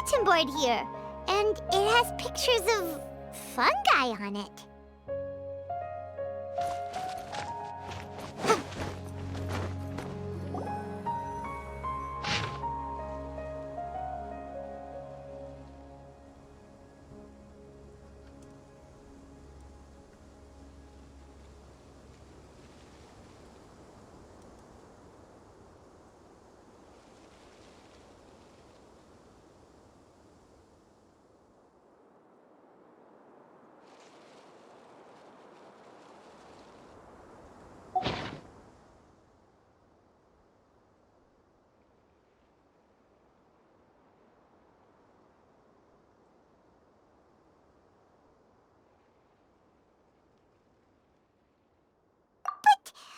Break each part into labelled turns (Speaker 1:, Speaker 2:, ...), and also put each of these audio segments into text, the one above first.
Speaker 1: bulletin board here, and it has pictures of fungi on it.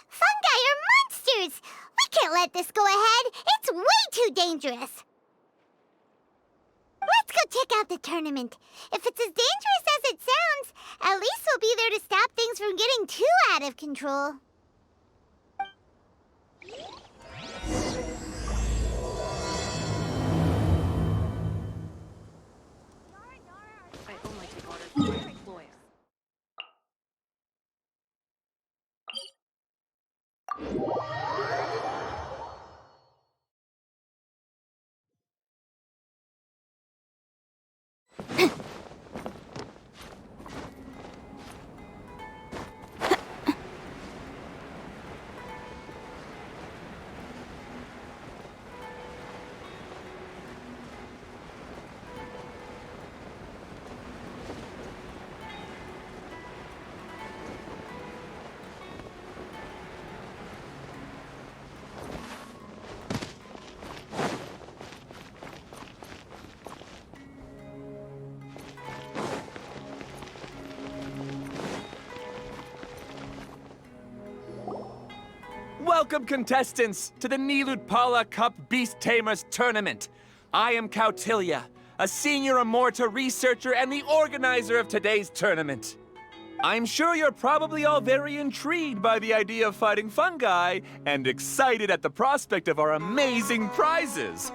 Speaker 1: Fungi are monsters! We can't let this go ahead. It's way too dangerous. Let's go check out the tournament. If it's as dangerous as it sounds, at least we'll be there to stop things from getting too out of control.
Speaker 2: I only take orders from my employer.
Speaker 3: Welcome, contestants, to the Nilutpala Cup Beast Tamers Tournament. I am Cautilia, a senior Amorta researcher and the organizer of today's tournament. I'm sure you're probably all very intrigued by the idea of fighting fungi and excited at the prospect of our amazing prizes.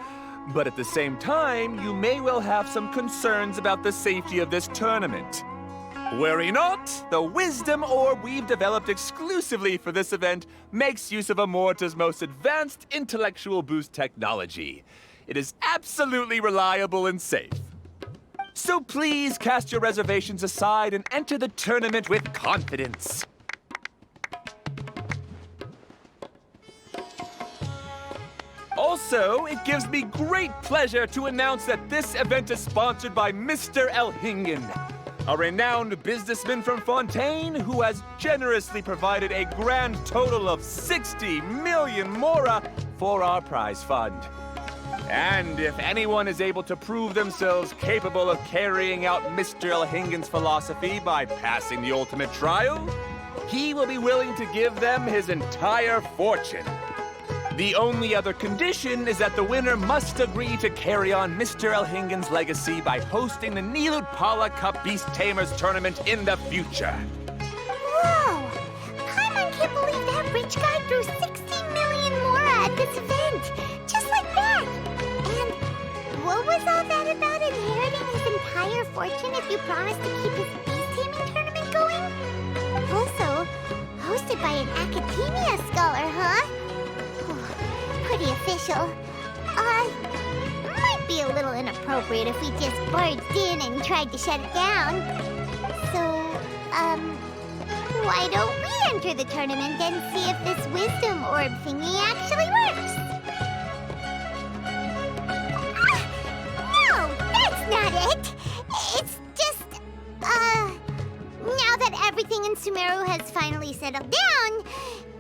Speaker 3: But at the same time, you may well have some concerns about the safety of this tournament. Worry not, the wisdom orb we've developed exclusively for this event makes use of Amorta's most advanced intellectual boost technology. It is absolutely reliable and safe. So please cast your reservations aside and enter the tournament with confidence. Also, it gives me great pleasure to announce that this event is sponsored by Mr. Elhingen, a renowned businessman from Fontaine who has generously provided a grand total of 60 million mora for our prize fund. And if anyone is able to prove themselves capable of carrying out Mr. Elhingen's philosophy by passing the ultimate trial, he will be willing to give them his entire fortune. The only other condition is that the winner must agree to carry on Mr. Elhingen's legacy by hosting the Nilutpala Cup Beast Tamers Tournament in the future.
Speaker 1: Whoa! Paimon can't believe that rich guy threw 60 million mora at this event! Just like that! And what was all that about inheriting his entire fortune if you promised to keep his beast taming tournament going? Also, hosted by an academia scholar, huh? Pretty official. Might be a little inappropriate if we just barged in and tried to shut it down. So, why don't we enter the tournament and see if this wisdom orb thingy actually works? No, that's not it! It's just, now that everything in Sumeru has finally settled down,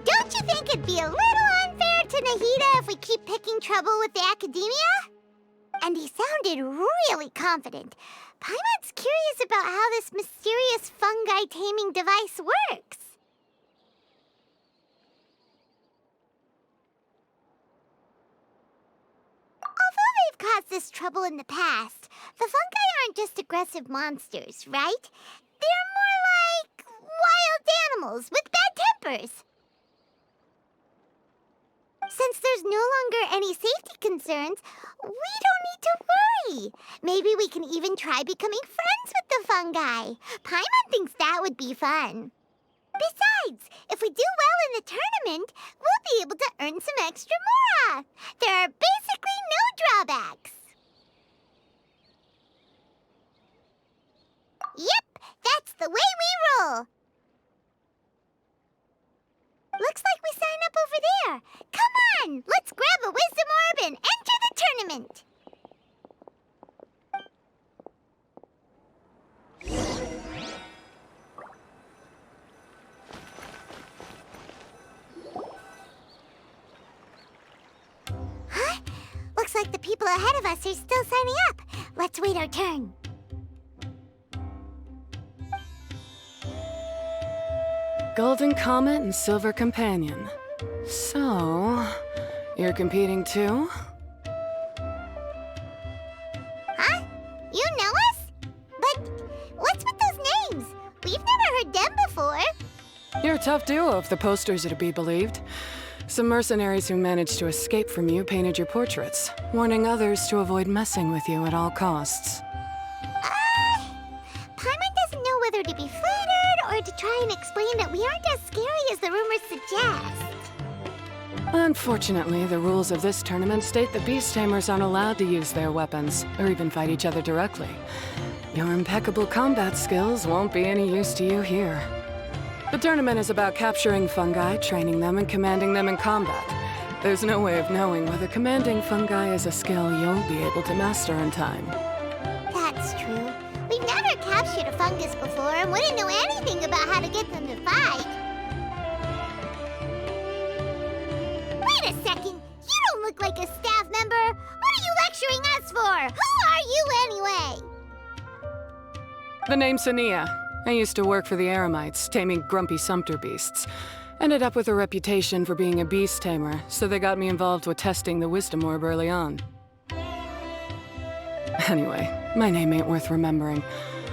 Speaker 1: don't you think it'd be a little unfair to Nahida if we keep picking trouble with the academia? And he sounded really confident. Paimon's curious about how this mysterious fungi taming device works. Although they've caused this trouble in the past, the fungi aren't just aggressive monsters, right? They're more like wild animals with bad tempers. Since there's no longer any safety concerns, we don't need to worry. Maybe we can even try becoming friends with the fungi. Paimon thinks that would be fun. Besides, if we do well in the tournament, we'll be able to earn some extra mora. There are basically no drawbacks. Yep, that's the way we roll. Looks like we sign up over there. Come on, let's grab a wisdom orb and enter the tournament. Huh? Looks like the people ahead of us are still signing up. Let's wait our turn.
Speaker 4: Golden Comet and Silver Companion. So, you're competing too?
Speaker 1: Huh? You know us? But what's with those names? We've never heard them before.
Speaker 4: You're a tough duo if the posters are to be believed. Some mercenaries who managed to escape from you painted your portraits, warning others to avoid messing with you at all costs.
Speaker 1: Paimon doesn't know whether to be flattered or to try and explain that we aren't as scary as the rumors suggest.
Speaker 4: Unfortunately, the rules of this tournament state that beast tamers aren't allowed to use their weapons, or even fight each other directly. Your impeccable combat skills won't be any use to you here. The tournament is about capturing fungi, training them, and commanding them in combat. There's no way of knowing whether commanding fungi is a skill you'll be able to master in time.
Speaker 1: That's true. We've never captured a fungus before and wouldn't know anything about how to get them to fight. Wait a second! You don't look like a staff member! What are you lecturing us for? Who are you anyway?
Speaker 4: The name's Sania. I used to work for the Eremites, taming grumpy sumpter beasts. Ended up with a reputation for being a beast tamer, so they got me involved with testing the wisdom orb early on. Anyway, my name ain't worth remembering.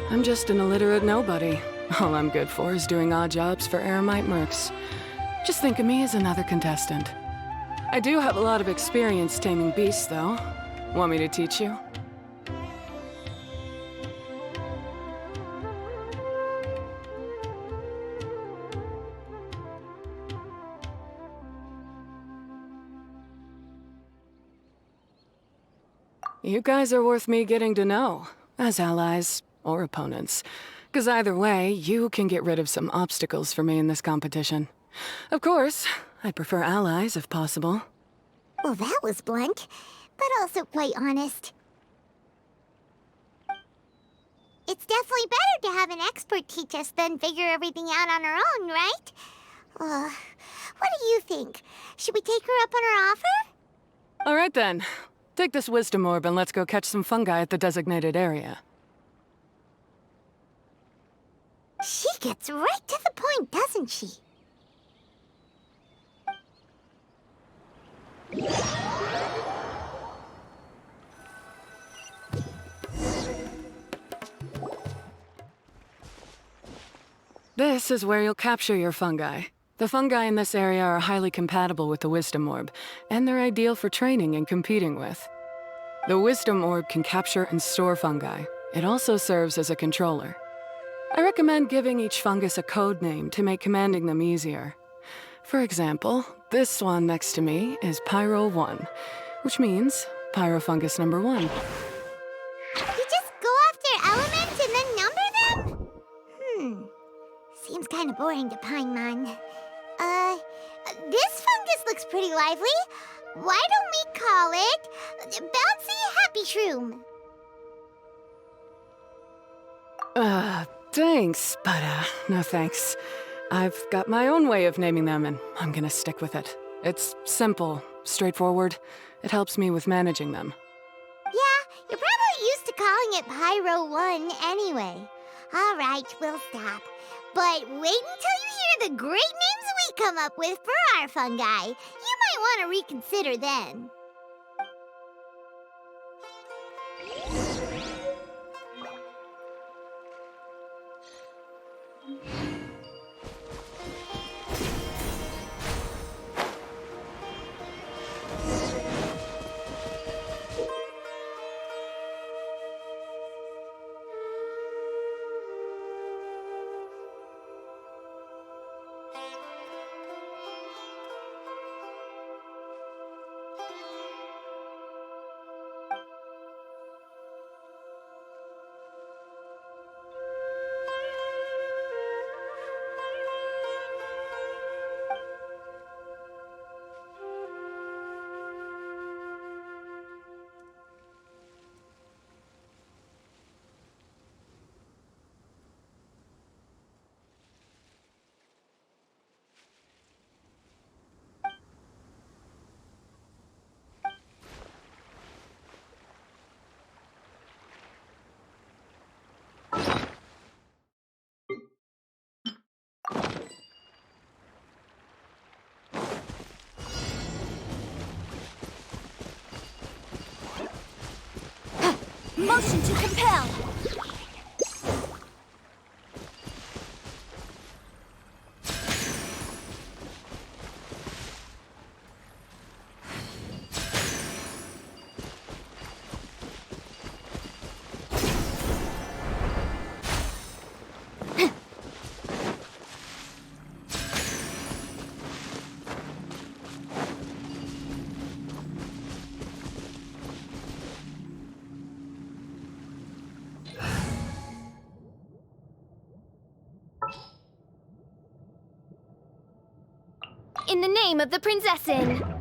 Speaker 4: I'm just an illiterate nobody. All I'm good for is doing odd jobs for Eremite mercs. Just think of me as another contestant. I do have a lot of experience taming beasts, though. Want me to teach you? You guys are worth me getting to know, as allies or opponents. 'Cause either way, you can get rid of some obstacles for me in this competition. Of course, I'd prefer allies if possible.
Speaker 1: Well, that was blunt, but also quite honest. It's definitely better to have an expert teach us than figure everything out on our own, right? What do you think? Should we take her up on her offer?
Speaker 4: All right then. Take this wisdom orb and let's go catch some fungi at the designated area.
Speaker 1: She gets right to the point, doesn't she?
Speaker 4: This is where you'll capture your fungi. The fungi in this area are highly compatible with the wisdom orb, and they're ideal for training and competing with. The wisdom orb can capture and store fungi. It also serves as a controller. I recommend giving each fungus a code name to make commanding them easier. For example, this one next to me is Pyro 1, which means Pyrofungus number 1.
Speaker 1: You just go off their elements and then number them? Seems kind of boring to Paimon. This fungus looks pretty lively. Why don't we call it Bouncy Happy Shroom?
Speaker 4: Thanks, but no thanks. I've got my own way of naming them, and I'm gonna stick with it. It's simple, straightforward. It helps me with managing them.
Speaker 1: Yeah, you're probably used to calling it Pyro 1 anyway. All right, we'll stop. But wait until you hear the great names we come up with for our fungi. You might want to reconsider then. Motion to compel. In the name of the Prinzessin.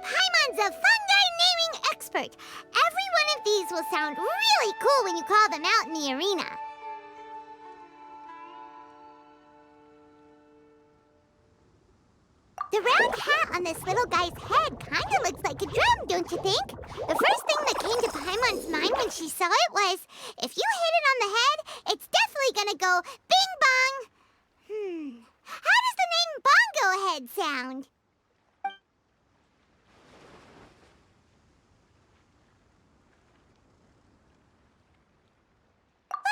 Speaker 1: Paimon's a fungi naming expert. Every one of these will sound really cool when you call them out in the arena. The round hat on this little guy's head kind of looks like a drum, don't you think? The first thing that came to Paimon's mind when she saw it was, if you hit it on the head, it's definitely gonna go bing bong. How does the name Bongo Head sound?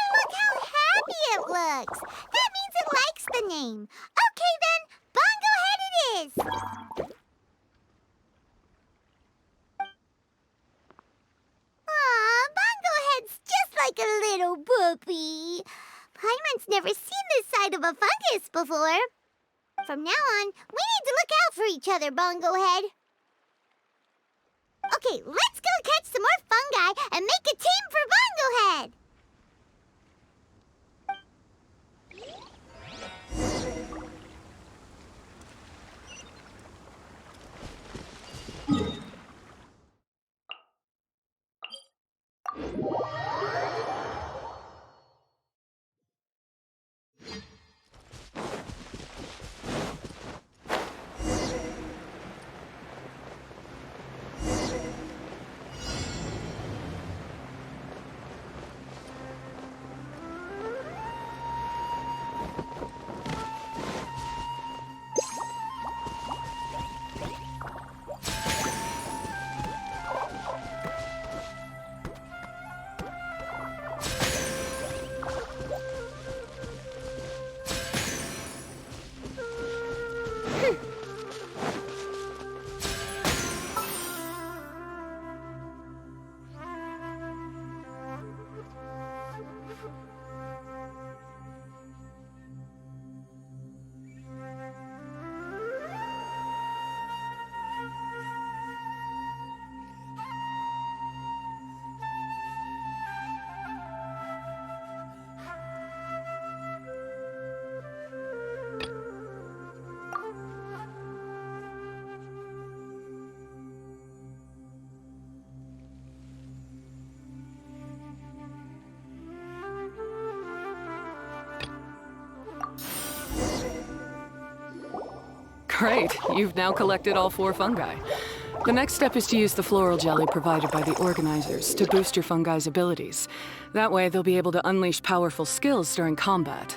Speaker 1: Look how happy it looks. That means it likes the name. Okay then, Bongo Head it is. Aw, Bongo Head's just like a little puppy. Paimon's never seen this side of a fungus before. From now on, we need to look out for each other, Bongo Head. Okay, let's go catch some more fungi and make a team for Bongo Head.
Speaker 4: Great, you've now collected all 4 fungi. The next step is to use the floral jelly provided by the organizers to boost your fungi's abilities. That way, they'll be able to unleash powerful skills during combat.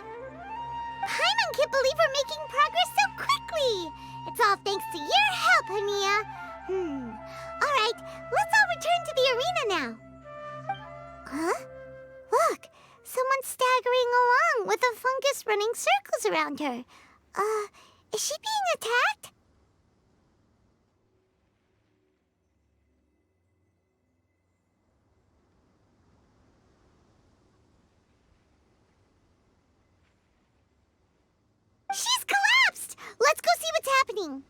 Speaker 1: Paimon can't believe we're making progress so quickly. It's all thanks to your help, Hania. All right, let's all return to the arena now. Huh? Look, someone's staggering along with a fungus running circles around her. Is she being attacked? She's collapsed! Let's go see what's happening.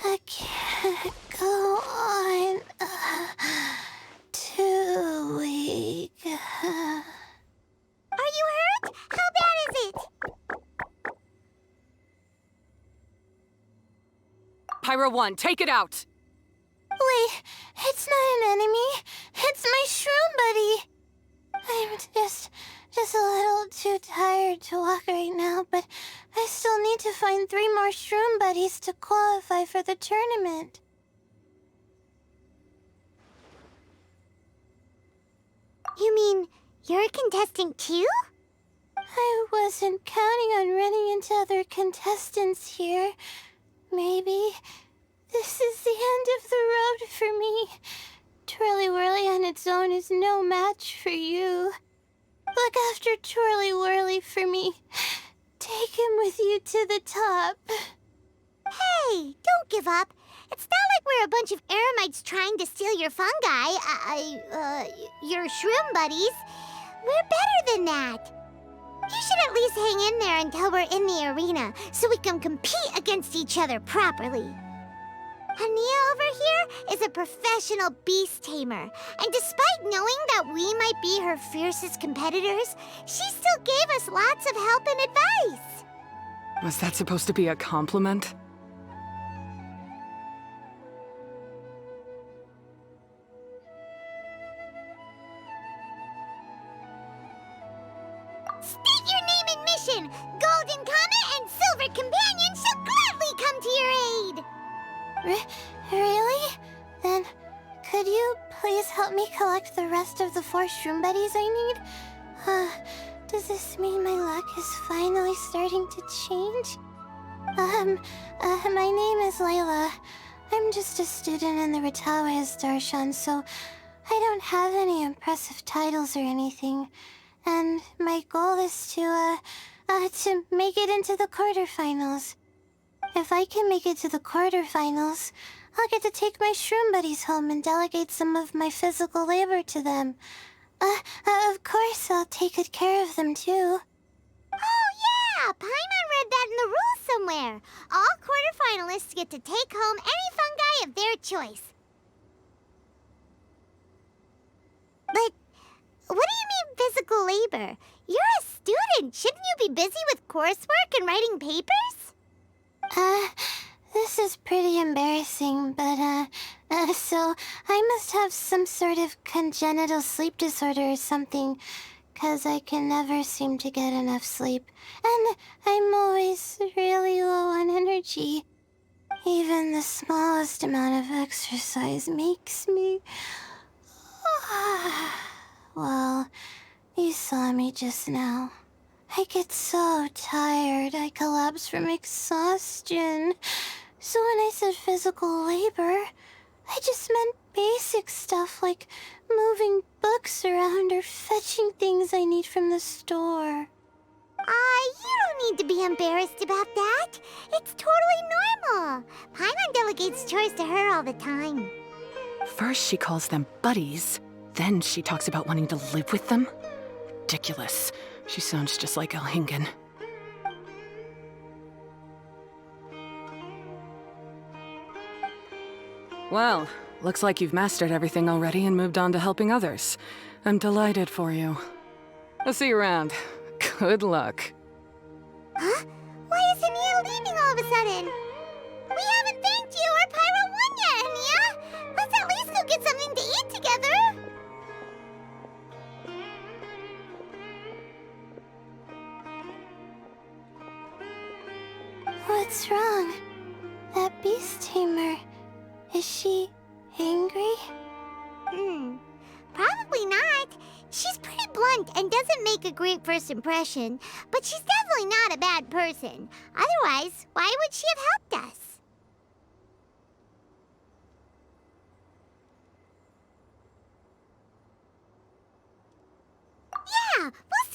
Speaker 1: I can't go on. Too weak. Are you hurt? How bad is it?
Speaker 4: Pyro 1, take it out!
Speaker 1: Wait, it's not an enemy. It's my shroom buddy. I'm just a little too tired to walk right now, but I still need to find 3 more shroom buddies to qualify for the tournament. You mean you're a contestant too? I wasn't counting on running into other contestants here. Maybe this is the end of the road for me. Twirly Whirly on its own is no match for you. Look after Twirly Whirly for me. Take him with you to the top. Hey, don't give up. It's not like we're a bunch of eremites trying to steal your fungi. Your shroom buddies. We're better than that. You should at least hang in there until we're in the arena, so we can compete against each other properly. Ania over here is a professional beast tamer, and despite knowing that we might be her fiercest competitors, she still gave us lots of help and advice.
Speaker 4: Was that supposed to be a compliment?
Speaker 1: State your name and mission! Golden Comet and Silver Companion shall gladly come to your aid! Really? Then, could you please help me collect the rest of the 4 shroom buddies I need? Does this mean my luck is finally starting to change? My name is Layla. I'm just a student in the Ratawa's Darshan, so I don't have any impressive titles or anything. And my goal is to make it into the quarterfinals. If I can make it to the quarterfinals, I'll get to take my shroom buddies home and delegate some of my physical labor to them. Of course, I'll take good care of them, too. Oh, yeah! Paimon read that in the rules somewhere. All quarterfinalists get to take home any fungi of their choice. But what do you mean physical labor? You're a student. Shouldn't you be busy with coursework and writing papers? This is pretty embarrassing, but, so I must have some sort of congenital sleep disorder or something, 'cause I can never seem to get enough sleep, and I'm always really low on energy. Even the smallest amount of exercise makes me... Well, you saw me just now. I get so tired, I collapse from exhaustion. So when I said physical labor, I just meant basic stuff like moving books around or fetching things I need from the store. You don't need to be embarrassed about that. It's totally normal. Paimon delegates chores to her all the time.
Speaker 4: First she calls them buddies, then she talks about wanting to live with them? Ridiculous. She sounds just like Elhingen. Well, looks like you've mastered everything already and moved on to helping others. I'm delighted for you. I'll see you around. Good luck.
Speaker 1: Huh? Why is Ania leaving all of a sudden? We haven't thanked you or Pyro 1 yet, Ania! Let's at least go get something to eat together! What's wrong? That beast tamer... Is she angry? Probably not. She's pretty blunt and doesn't make a great first impression, but she's definitely not a bad person. Otherwise, why would she have helped us?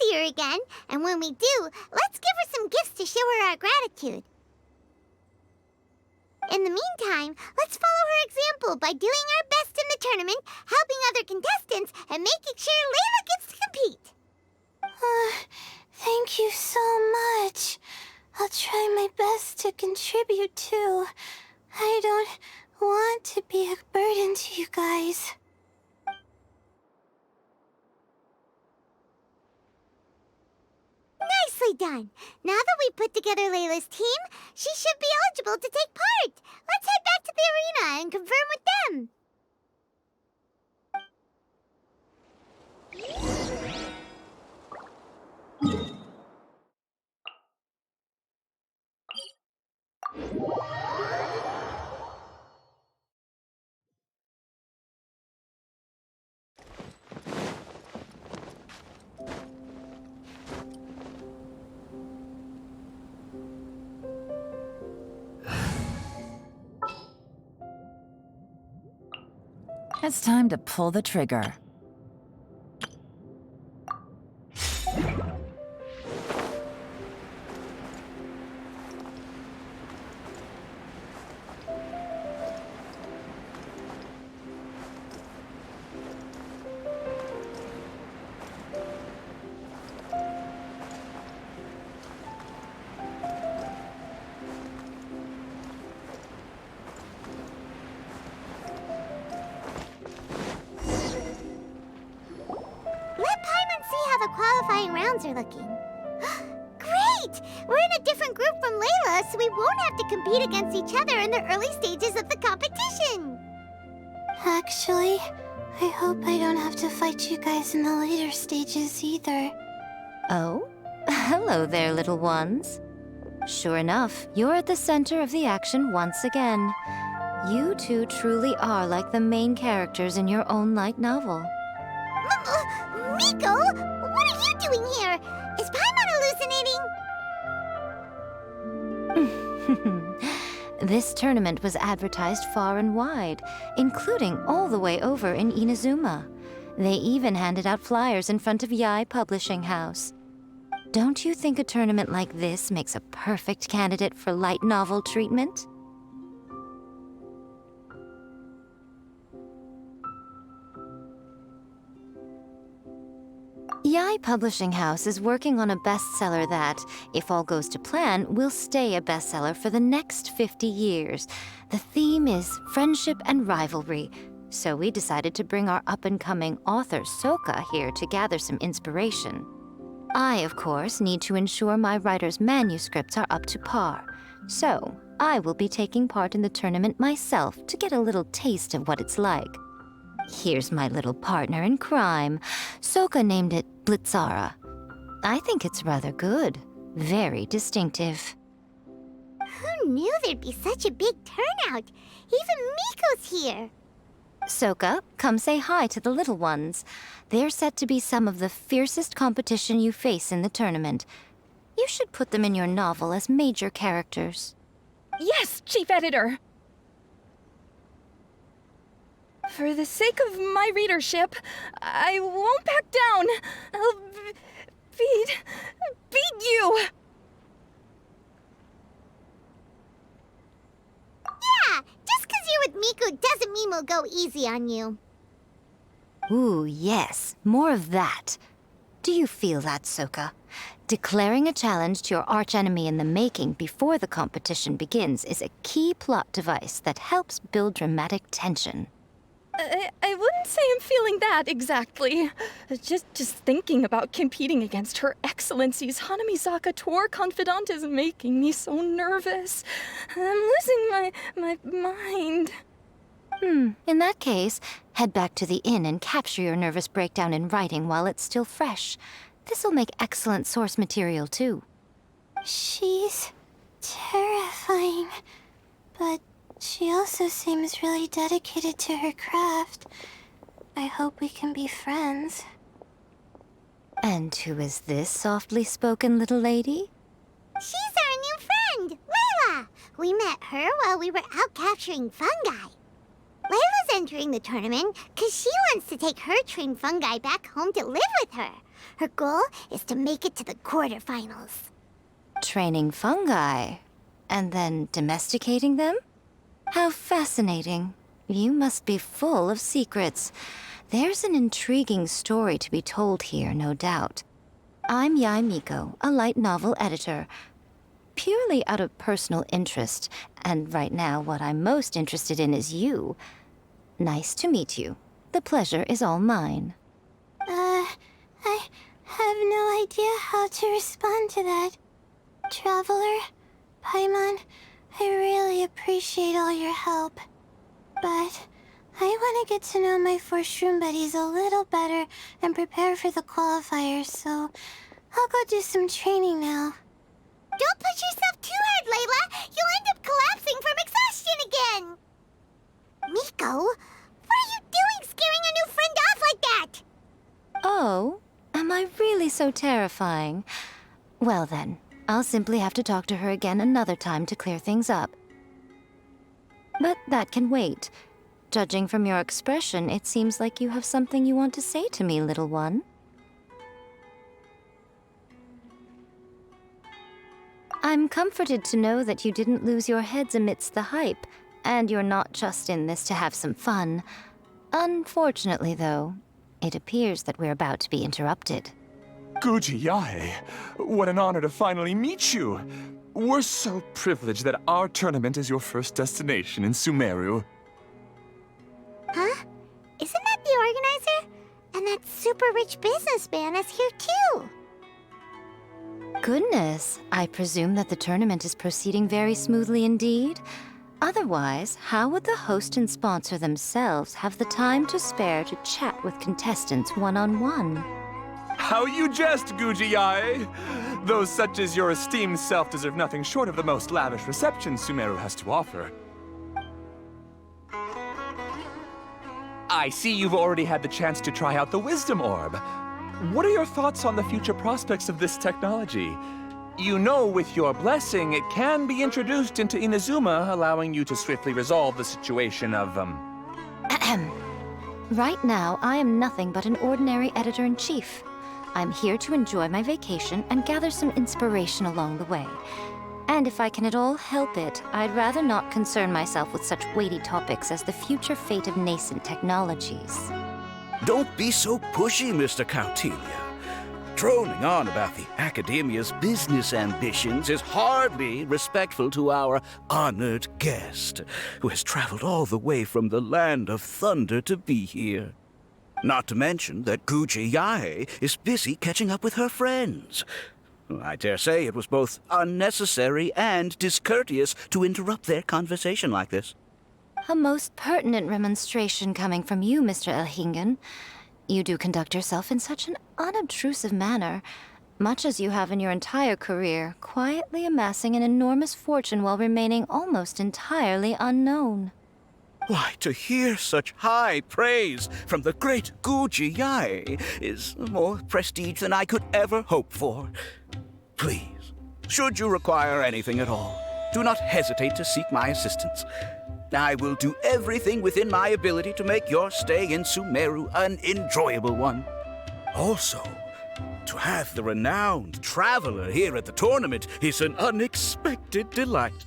Speaker 1: see her again, and when we do, let's give her some gifts to show her our gratitude. In the meantime, let's follow her example by doing our best in the tournament, helping other contestants, and making sure Layla gets to compete.
Speaker 5: Thank you so much. I'll try my best to contribute too. I don't want to be a burden to you guys.
Speaker 1: Nicely done. Now that we put together Layla's team, she should be eligible to take part. Let's head back to the arena and confirm with them.
Speaker 6: It's time to pull the trigger.
Speaker 1: The qualifying rounds are looking. Great! We're in a different group from Layla, so we won't have to compete against each other in the early stages of the competition.
Speaker 5: Actually, I hope I don't have to fight you guys in the later stages either.
Speaker 6: Oh? Hello there, little ones. Sure enough, you're at the center of the action once again. You two truly are like the main characters in your own light novel.
Speaker 1: Miko, what are you doing here? Is Paimon hallucinating?
Speaker 6: This tournament was advertised far and wide, including all the way over in Inazuma. They even handed out flyers in front of Yae Publishing House. Don't you think a tournament like this makes a perfect candidate for light novel treatment? Yae Publishing House is working on a bestseller that, if all goes to plan, will stay a bestseller for the next 50 years. The theme is friendship and rivalry, so we decided to bring our up-and-coming author Soka here to gather some inspiration. I, of course, need to ensure my writer's manuscripts are up to par, so I will be taking part in the tournament myself to get a little taste of what it's like. Here's my little partner in crime. Soka named it Blitzara. I think it's rather good. Very distinctive.
Speaker 1: Who knew there'd be such a big turnout? Even Miko's here.
Speaker 6: Soka, come say hi to the little ones. They're set to be some of the fiercest competition you face in the tournament. You should put them in your novel as major characters.
Speaker 7: Yes, Chief Editor! For the sake of my readership, I won't back down. I'll beat you!
Speaker 1: Yeah, just 'cause you're with Miko doesn't mean we'll go easy on you.
Speaker 6: Ooh, yes, more of that. Do you feel that, Soka? Declaring a challenge to your archenemy in the making before the competition begins is a key plot device that helps build dramatic tension.
Speaker 7: I wouldn't say I'm feeling that exactly. Just thinking about competing against Her Excellency's Hanamizaka tour confidant is making me so nervous. I'm losing my mind.
Speaker 6: In that case, head back to the inn and capture your nervous breakdown in writing while it's still fresh. This'll make excellent source material, too.
Speaker 5: She's terrifying, but she also seems really dedicated to her craft. I hope we can be friends.
Speaker 6: And who is this softly spoken little lady?
Speaker 1: She's our new friend, Layla. We met her while we were out capturing fungi. Layla's entering the tournament because she wants to take her trained fungi back home to live with her. Her goal is to make it to the quarterfinals.
Speaker 6: Training fungi, and then domesticating them? How fascinating. You must be full of secrets. There's an intriguing story to be told here, no doubt. I'm Yai Miko, a light novel editor. Purely out of personal interest, and right now what I'm most interested in is you. Nice to meet you. The pleasure is all mine.
Speaker 5: I have no idea how to respond to that. Traveler, Paimon, I really appreciate all your help. But I want to get to know my 4 shroom buddies a little better and prepare for the qualifiers, so I'll go do some training now.
Speaker 1: Don't push yourself too hard, Layla! You'll end up collapsing from exhaustion again! Miko, what are you doing scaring a new friend off like that?
Speaker 6: Oh, am I really so terrifying? Well then, I'll simply have to talk to her again another time to clear things up. But that can wait. Judging from your expression, it seems like you have something you want to say to me, little one. I'm comforted to know that you didn't lose your heads amidst the hype, and you're not just in this to have some fun. Unfortunately, though, it appears that we're about to be interrupted.
Speaker 3: Guji Yae, what an honor to finally meet you. We're so privileged that our tournament is your first destination in Sumeru.
Speaker 1: Huh? Isn't that the organizer? And that super rich businessman is here too.
Speaker 6: Goodness, I presume that the tournament is proceeding very smoothly indeed. Otherwise, how would the host and sponsor themselves have the time to spare to chat with contestants one-on-one?
Speaker 3: How you jest, Guji Yae! Those such as your esteemed self deserve nothing short of the most lavish reception Sumeru has to offer. I see you've already had the chance to try out the Wisdom Orb. What are your thoughts on the future prospects of this technology? You know, with your blessing, it can be introduced into Inazuma, allowing you to swiftly resolve the situation of,
Speaker 6: Right now, I am nothing but an ordinary editor-in-chief. I'm here to enjoy my vacation and gather some inspiration along the way. And if I can at all help it, I'd rather not concern myself with such weighty topics as the future fate of nascent technologies.
Speaker 8: Don't be so pushy, Mr. Kautelia. Droning on about the Academia's business ambitions is hardly respectful to our honored guest, who has traveled all the way from the land of thunder to be here. Not to mention that Guji Yae is busy catching up with her friends. I dare say it was both unnecessary and discourteous to interrupt their conversation like this.
Speaker 6: A most pertinent remonstration coming from you, Mr. Elhingen. You do conduct yourself in such an unobtrusive manner, much as you have in your entire career, quietly amassing an enormous fortune while remaining almost entirely unknown.
Speaker 8: Why, to hear such high praise from the great Guji Yae is more prestige than I could ever hope for. Please, should you require anything at all, do not hesitate to seek my assistance. I will do everything within my ability to make your stay in Sumeru an enjoyable one. Also, to have the renowned traveler here at the tournament is an unexpected delight.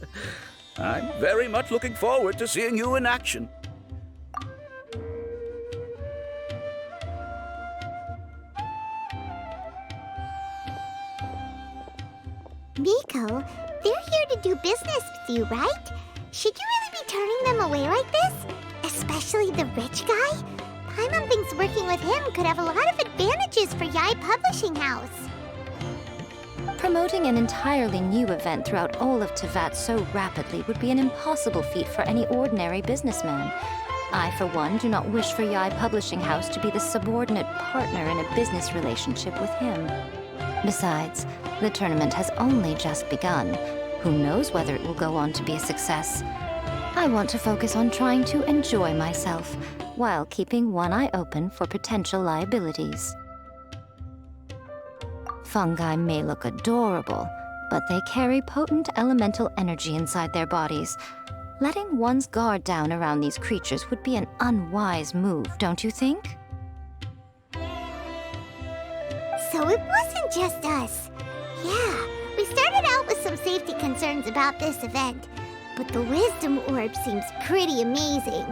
Speaker 8: I'm very much looking forward to seeing you in action.
Speaker 1: Miko, they're here to do business with you, right? Should you really be turning them away like this? Especially the rich guy? Paimon thinks working with him could have a lot of advantages for Yae Publishing House.
Speaker 6: Promoting an entirely new event throughout all of Teyvat so rapidly would be an impossible feat for any ordinary businessman. I, for one, do not wish for Yae Publishing House to be the subordinate partner in a business relationship with him. Besides, the tournament has only just begun. Who knows whether it will go on to be a success? I want to focus on trying to enjoy myself, while keeping one eye open for potential liabilities. Fungi may look adorable, but they carry potent elemental energy inside their bodies. Letting one's guard down around these creatures would be an unwise move, don't you think?
Speaker 1: So it wasn't just us. Yeah, we started out with some safety concerns about this event, but the Wisdom Orb seems pretty amazing.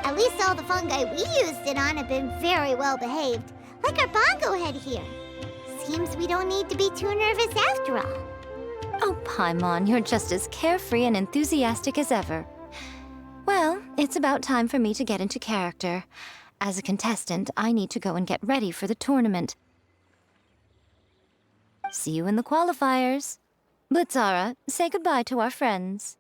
Speaker 1: At least all the fungi we used it on have been very well behaved, like our bongo head here. Seems we don't need to be too nervous after all.
Speaker 6: Oh, Paimon, you're just as carefree and enthusiastic as ever. Well, it's about time for me to get into character. As a contestant, I need to go and get ready for the tournament. See you in the qualifiers. Blitzara, say goodbye to our friends.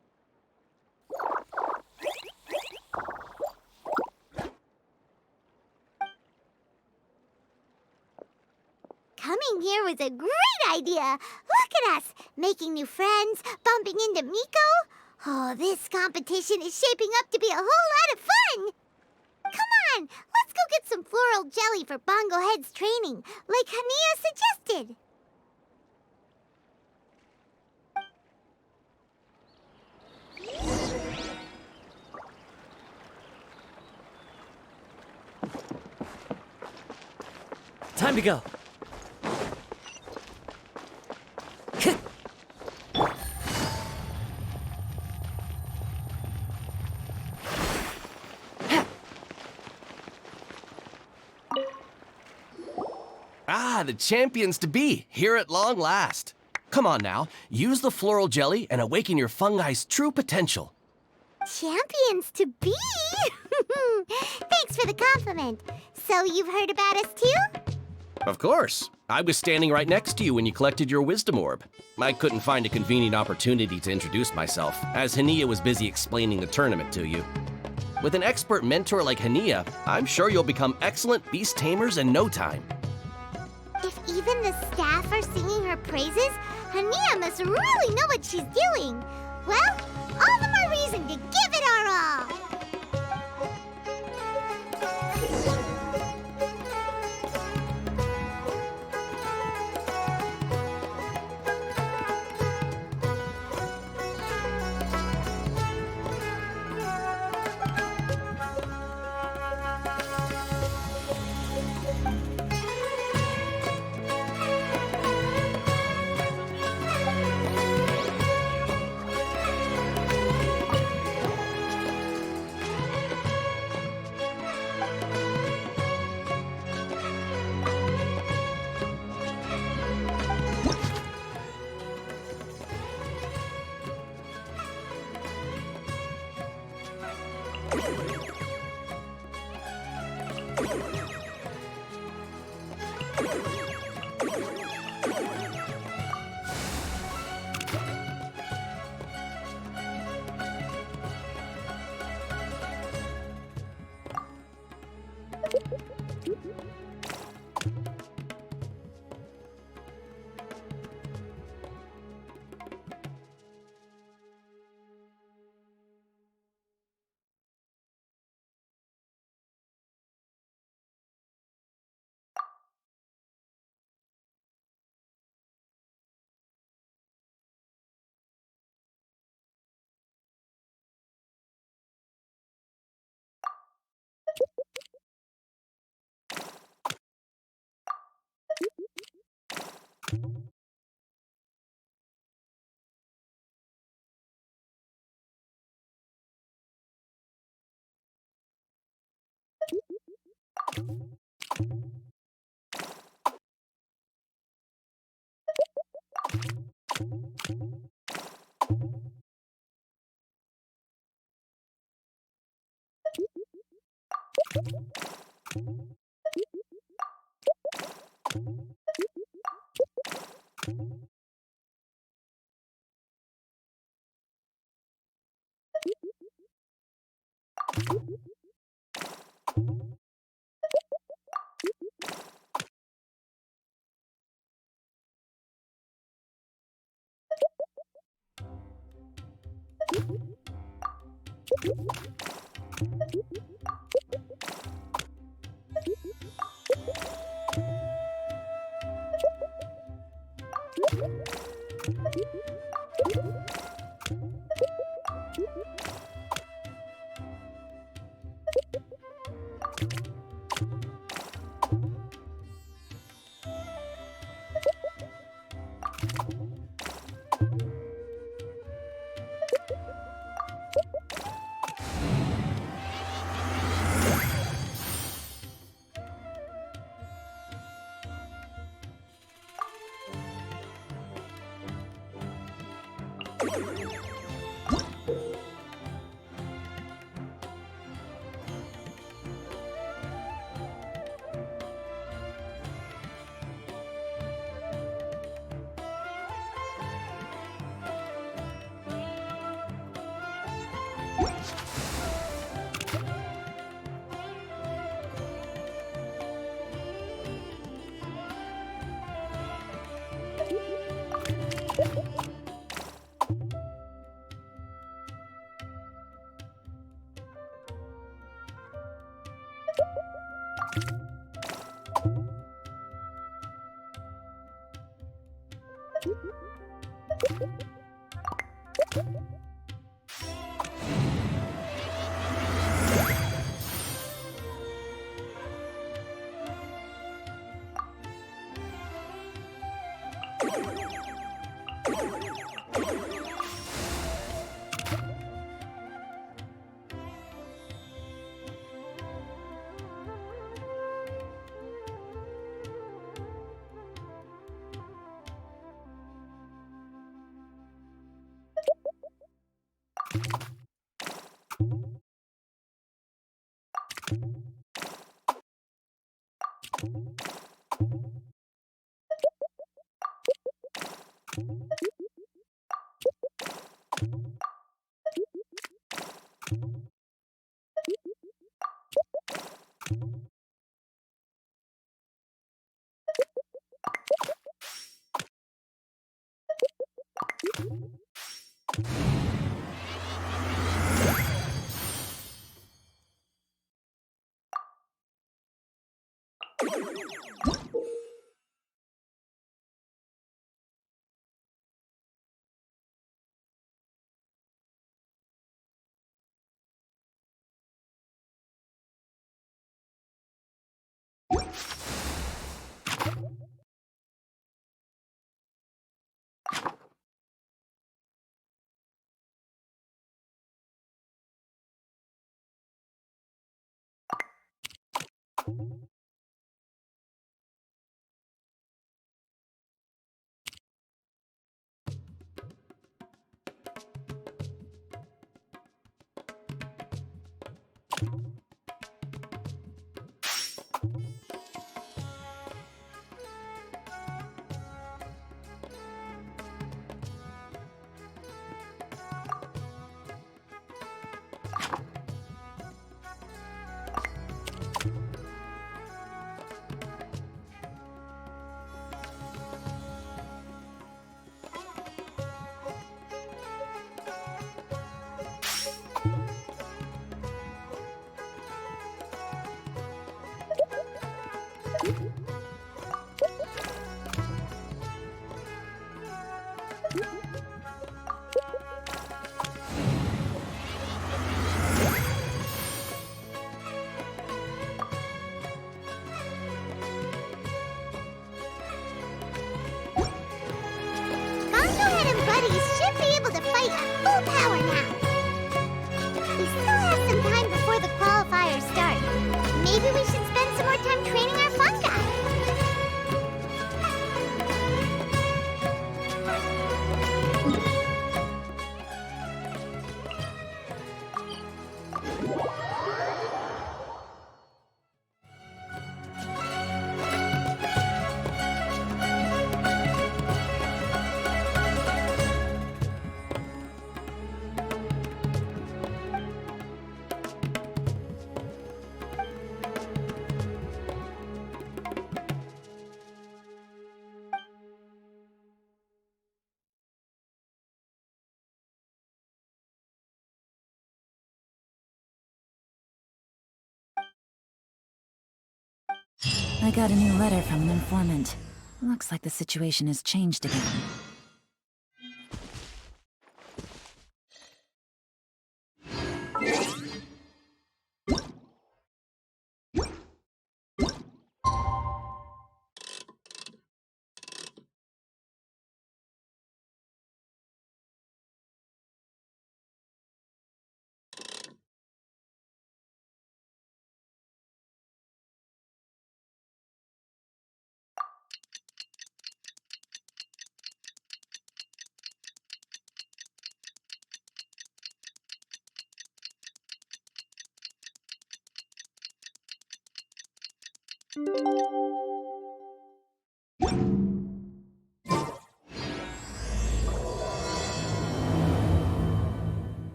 Speaker 1: Coming here was a great idea. Look at us, making new friends, bumping into Miko. Oh, this competition is shaping up to be a whole lot of fun. Come on, let's go get some floral jelly for Bongo Head's training, like Hania suggested.
Speaker 9: Time to go.
Speaker 10: Ah, the champions to be, here at long last. Come on now, use the floral jelly and awaken your fungi's true potential.
Speaker 1: Champions to be? Thanks for the compliment. So you've heard about us too?
Speaker 10: Of course. I was standing right next to you when you collected your wisdom orb. I couldn't find a convenient opportunity to introduce myself, as Hania was busy explaining the tournament to you. With an expert mentor like Hania, I'm sure you'll become excellent beast tamers in no time.
Speaker 1: If even the staff are singing her praises, Hania must really know what she's doing. Well, all the more reason to give it our all. Banjohead and Buddies should be able to fight at full power now. We still have some time before the qualifiers start. Maybe we should spend some more time training our fun guy.
Speaker 11: I got a new letter from an informant. Looks like the situation has changed again.
Speaker 1: It's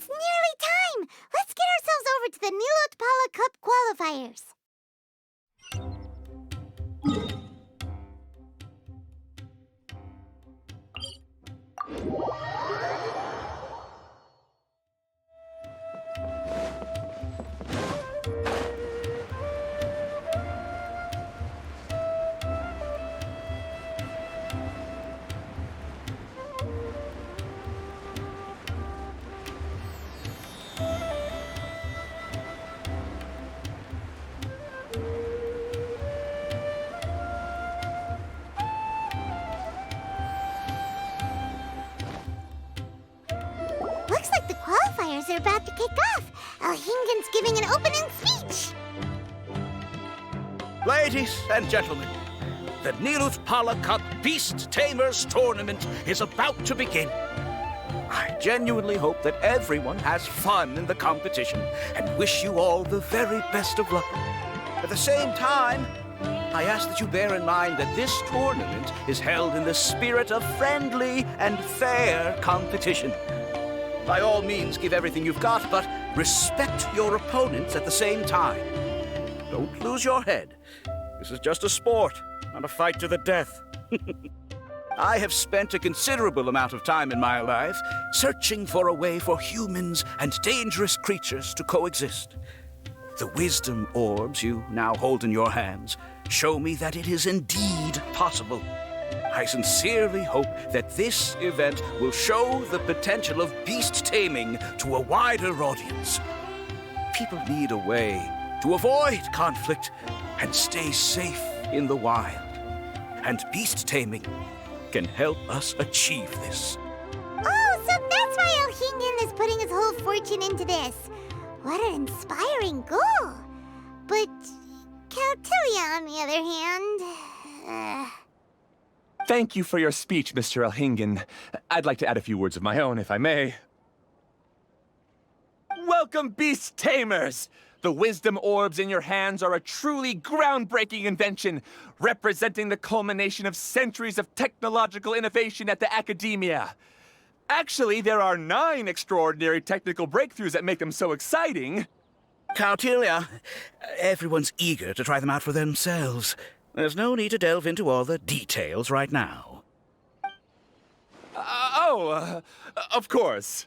Speaker 1: nearly time! Let's get ourselves over to the Nilot Pala Cup qualifiers. Looks like the qualifiers are about to kick off. Alhingen's giving an opening speech.
Speaker 8: Ladies and gentlemen, the Nilut Pala Cup Beast Tamers Tournament is about to begin. I genuinely hope that everyone has fun in the competition and wish you all the very best of luck. At the same time, I ask that you bear in mind that this tournament is held in the spirit of friendly and fair competition. By all means, give everything you've got, but respect your opponents at the same time. Don't lose your head. This is just a sport, not a fight to the death. I have spent a considerable amount of time in my life searching for a way for humans and dangerous creatures to coexist. The wisdom orbs you now hold in your hands show me that it is indeed possible. I sincerely hope that this event will show the potential of beast taming to a wider audience. People need a way to avoid conflict and stay safe in the wild. And beast taming can help us achieve this.
Speaker 1: Oh, so that's why Alhingen is putting his whole fortune into this. What an inspiring goal. But Caltilia, on the other hand...
Speaker 3: Thank you for your speech, Mr. Alhingen. I'd like to add a few words of my own, if I may. Welcome, Beast Tamers! The wisdom orbs in your hands are a truly groundbreaking invention, representing the culmination of centuries of technological innovation at the academia. Actually, there are 9 extraordinary technical breakthroughs that make them so exciting.
Speaker 8: Caltilia, everyone's eager to try them out for themselves. There's no need to delve into all the details right now.
Speaker 3: Of course.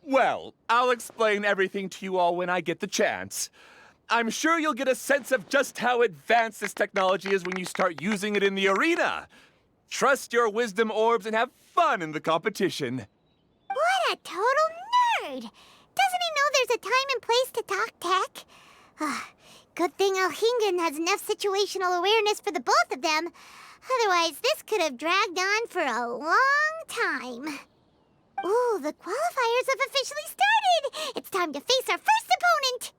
Speaker 3: Well, I'll explain everything to you all when I get the chance. I'm sure you'll get a sense of just how advanced this technology is when you start using it in the arena. Trust your wisdom orbs and have fun in the competition.
Speaker 1: What a total nerd! Doesn't he know there's a time and place to talk tech? Good thing Alhingen has enough situational awareness for the both of them. Otherwise, this could have dragged on for a long time. Ooh, the qualifiers have officially started! It's time to face our first opponent!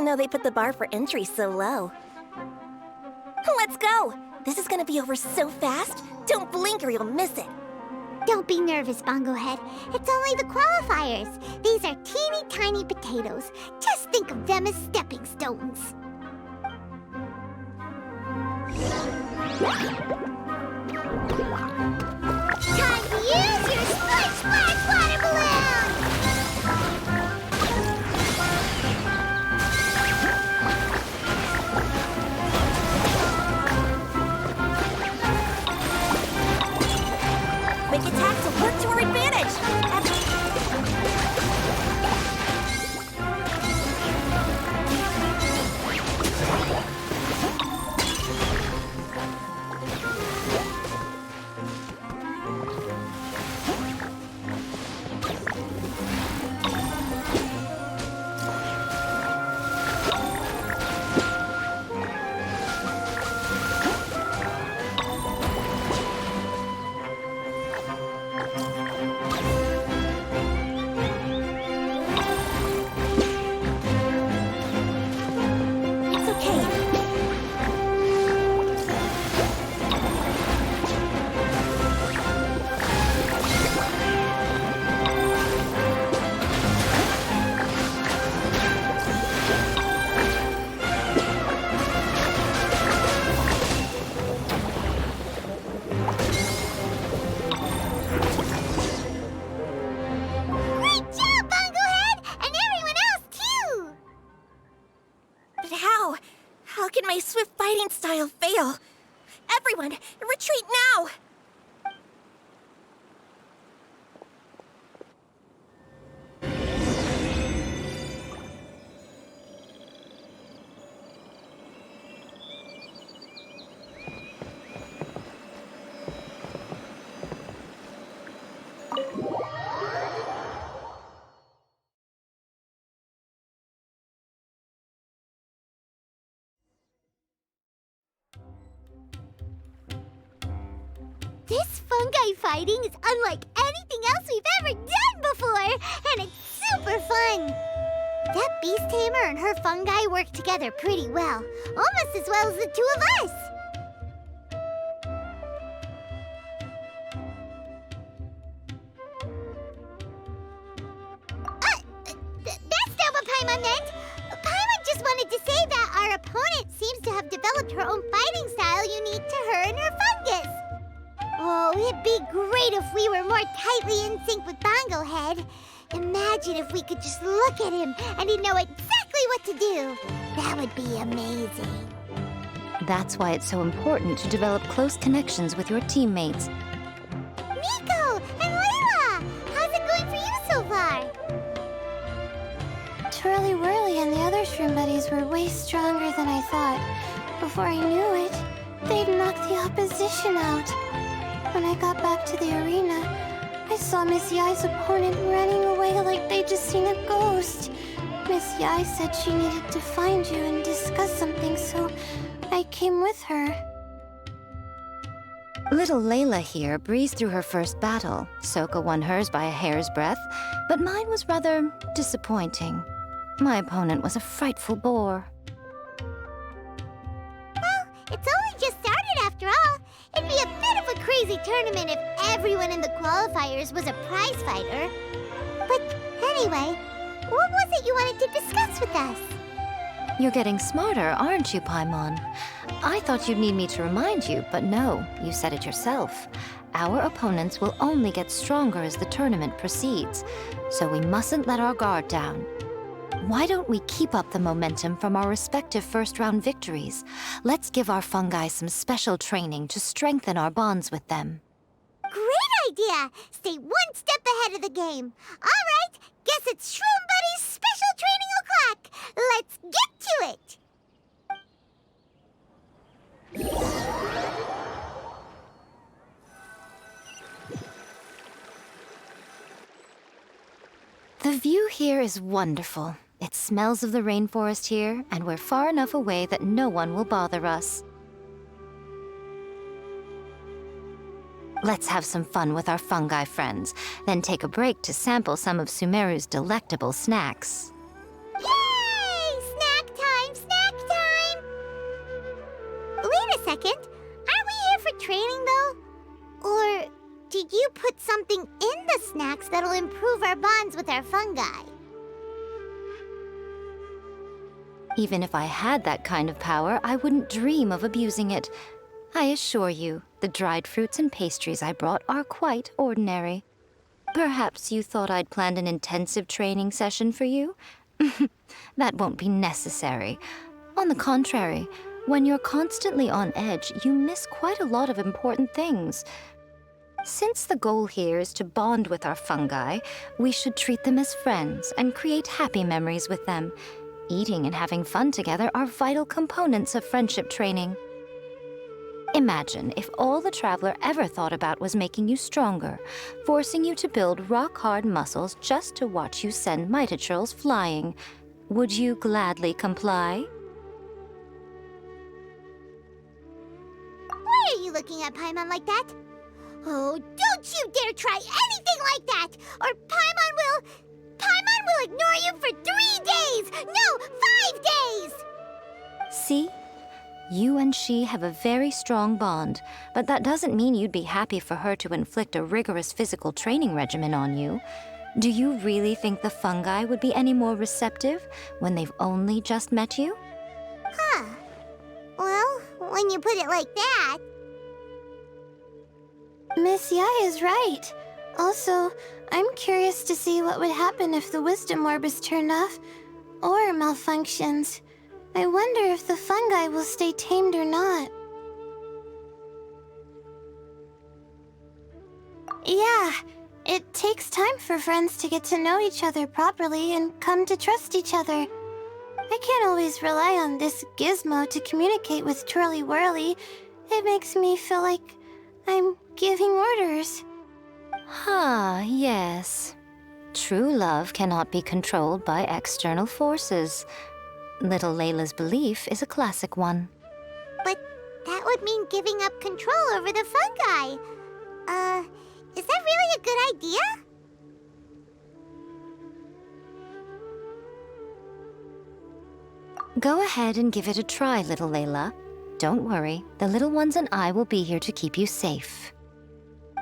Speaker 5: didn't know they put the bar for entry so low. Let's go! This is gonna be over so fast. Don't blink or you'll miss it.
Speaker 1: Don't be nervous, Bongohead. It's only the qualifiers. These are teeny tiny potatoes. Just think of them as stepping stones. Time to use your splash splash water balloon!
Speaker 5: Quick attacks will work to our advantage. It's okay.
Speaker 1: Great job, Bongohead! And everyone else, too!
Speaker 5: But how? How can my swift biting style fail? Everyone, retreat now!
Speaker 1: This fungi fighting is unlike anything else we've ever done before, and it's super fun. That beast tamer and her fungi work together pretty well, almost as well as the two of us. That's not what Paimon meant. Paimon just wanted to say that our opponent seems to have developed her own fighting style unique to her and her fungus. Oh, it'd be great if we were more tightly in sync with Bongohead. Imagine if we could just look at him and he'd know exactly what to do. That would be amazing.
Speaker 6: That's why it's so important to develop close connections with your teammates.
Speaker 1: Nico and Layla, how's it going for you so far?
Speaker 5: Twirly Whirly and the other shroom buddies were way stronger than I thought. Before I knew it, they'd knocked the opposition out. When I got back to the arena, I saw Miss Yai's opponent running away like they'd just seen a ghost. Miss Yai said she needed to find you and discuss something, so I came with her.
Speaker 6: Little Layla here breezed through her first battle. Soka won hers by a hair's breadth, but mine was rather disappointing. My opponent was a frightful bore.
Speaker 1: Well, it's only just started after all. It'd be a bit of a crazy tournament if everyone in the qualifiers was a prize fighter. But anyway, what was it you wanted to discuss with us?
Speaker 6: You're getting smarter, aren't you, Paimon? I thought you'd need me to remind you, but no, you said it yourself. Our opponents will only get stronger as the tournament proceeds, so we mustn't let our guard down. Why don't we keep up the momentum from our respective first-round victories? Let's give our fungi some special training to strengthen our bonds with them.
Speaker 1: Great idea! Stay one step ahead of the game. All right, guess it's Shroom Buddy's special training o'clock. Let's get to it!
Speaker 6: The view here is wonderful. It smells of the rainforest here, and we're far enough away that no one will bother us. Let's have some fun with our fungi friends, then take a break to sample some of Sumeru's delectable snacks.
Speaker 1: Yay! Snack second. Aren't we here for training, though? Or did you put something in the snacks that'll improve our bonds with our fungi?
Speaker 6: Even if I had that kind of power, I wouldn't dream of abusing it. I assure you, the dried fruits and pastries I brought are quite ordinary. Perhaps you thought I'd planned an intensive training session for you? That won't be necessary. On the contrary, when you're constantly on edge, you miss quite a lot of important things. Since the goal here is to bond with our fungi, we should treat them as friends and create happy memories with them. Eating and having fun together are vital components of friendship training. Imagine if all the Traveler ever thought about was making you stronger, forcing you to build rock-hard muscles just to watch you send mitochurls flying. Would you gladly comply?
Speaker 1: Why are you looking at Paimon like that? Oh, don't you dare try anything like that! Or Paimon will ignore you for 3 days! No, 5 days!
Speaker 6: See? You and she have a very strong bond, but that doesn't mean you'd be happy for her to inflict a rigorous physical training regimen on you. Do you really think the fungi would be any more receptive when they've only just met you?
Speaker 1: Huh. Well, when you put it like that...
Speaker 5: Miss Yai is right. Also, I'm curious to see what would happen if the wisdom orb is turned off or malfunctions. I wonder if the fungi will stay tamed or not. Yeah, it takes time for friends to get to know each other properly and come to trust each other. I can't always rely on this gizmo to communicate with Twirly Whirly. It makes me feel like I'm giving orders.
Speaker 6: Yes. True love cannot be controlled by external forces. Little Layla's belief is a classic one.
Speaker 1: But that would mean giving up control over the fungi. Is that really a good idea?
Speaker 6: Go ahead and give it a try, little Layla. Don't worry, the little ones and I will be here to keep you safe.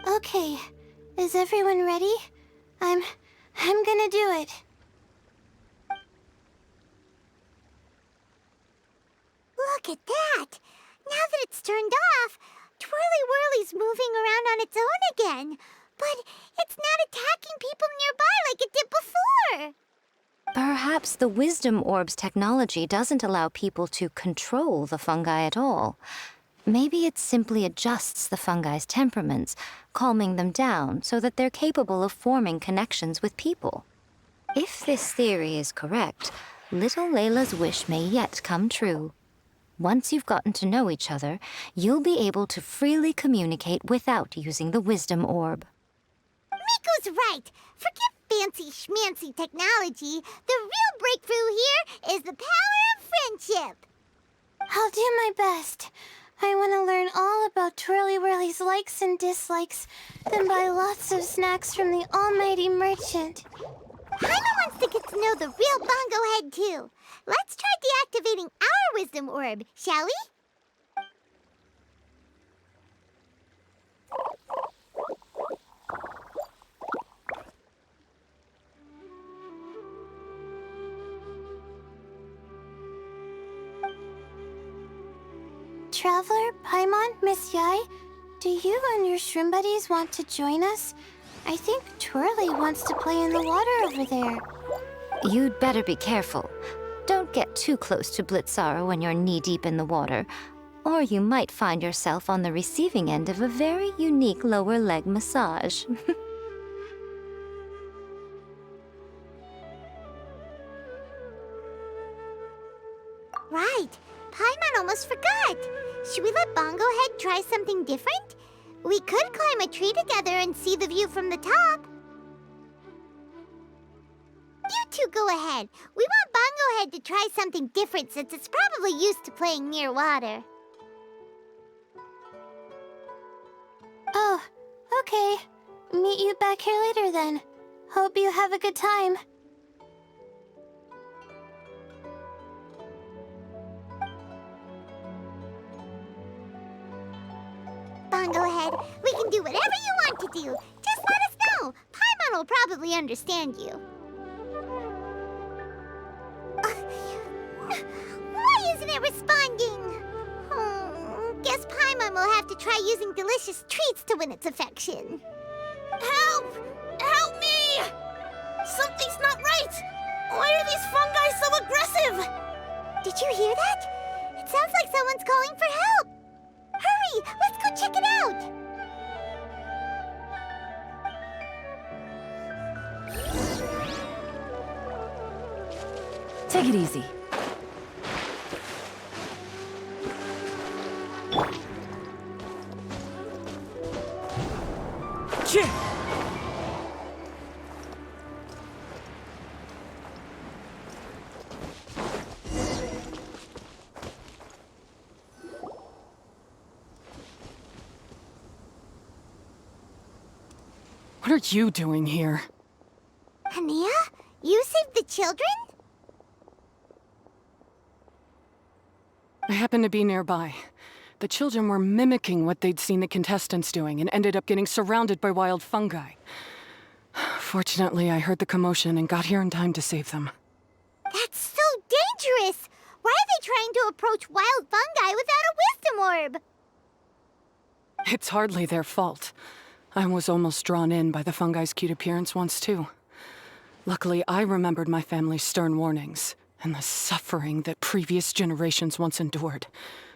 Speaker 5: Okay, is everyone ready? I'm gonna do it.
Speaker 1: Look at that! Now that it's turned off, Twirly Whirly's moving around on its own again. But it's not attacking people nearby like it did before.
Speaker 6: Perhaps the Wisdom Orb's technology doesn't allow people to control the fungi at all. Maybe it simply adjusts the fungi's temperaments, calming them down so that they're capable of forming connections with people. If this theory is correct, little Layla's wish may yet come true. Once you've gotten to know each other, you'll be able to freely communicate without using the Wisdom Orb.
Speaker 1: Miko's right. Forget fancy schmancy technology. The real breakthrough here is the power of friendship.
Speaker 5: I'll do my best. I want to learn all about Twirly Whirly's likes and dislikes, then buy lots of snacks from the almighty merchant.
Speaker 1: Paimon wants to get to know the real Bongo Head, too. Let's try deactivating our Wisdom Orb, shall we?
Speaker 5: Traveler, Paimon, Miss Yai, do you and your shroom buddies want to join us? I think Twirly wants to play in the water over there.
Speaker 6: You'd better be careful. Don't get too close to Blitzara when you're knee-deep in the water, or you might find yourself on the receiving end of a very unique lower leg massage.
Speaker 1: Right. Paimon almost forgot. Should we let Bongo Head try something different? We could climb a tree together and see the view from the top. You two go ahead. We want Bongo Head to try something different since it's probably used to playing near water.
Speaker 5: Oh, okay. Meet you back here later then. Hope you have a good time.
Speaker 1: on, go ahead. We can do whatever you want to do. Just let us know. Paimon will probably understand you. Why isn't it responding? Guess Paimon will have to try using delicious treats to win its affection.
Speaker 5: Help! Help me! Something's not right! Why are these fungi so aggressive?
Speaker 1: Did you hear that? It sounds like someone's calling for help. Hurry, let's go check it out.
Speaker 11: Take it easy.
Speaker 9: Chip!
Speaker 4: What are you doing here?
Speaker 1: Hania, you saved the children?
Speaker 4: I happened to be nearby. The children were mimicking what they'd seen the contestants doing and ended up getting surrounded by wild fungi. Fortunately, I heard the commotion and got here in time to save them.
Speaker 1: That's so dangerous! Why are they trying to approach wild fungi without a wisdom orb?
Speaker 4: It's hardly their fault. I was almost drawn in by the fungi's cute appearance once, too. Luckily, I remembered my family's stern warnings and the suffering that previous generations once endured,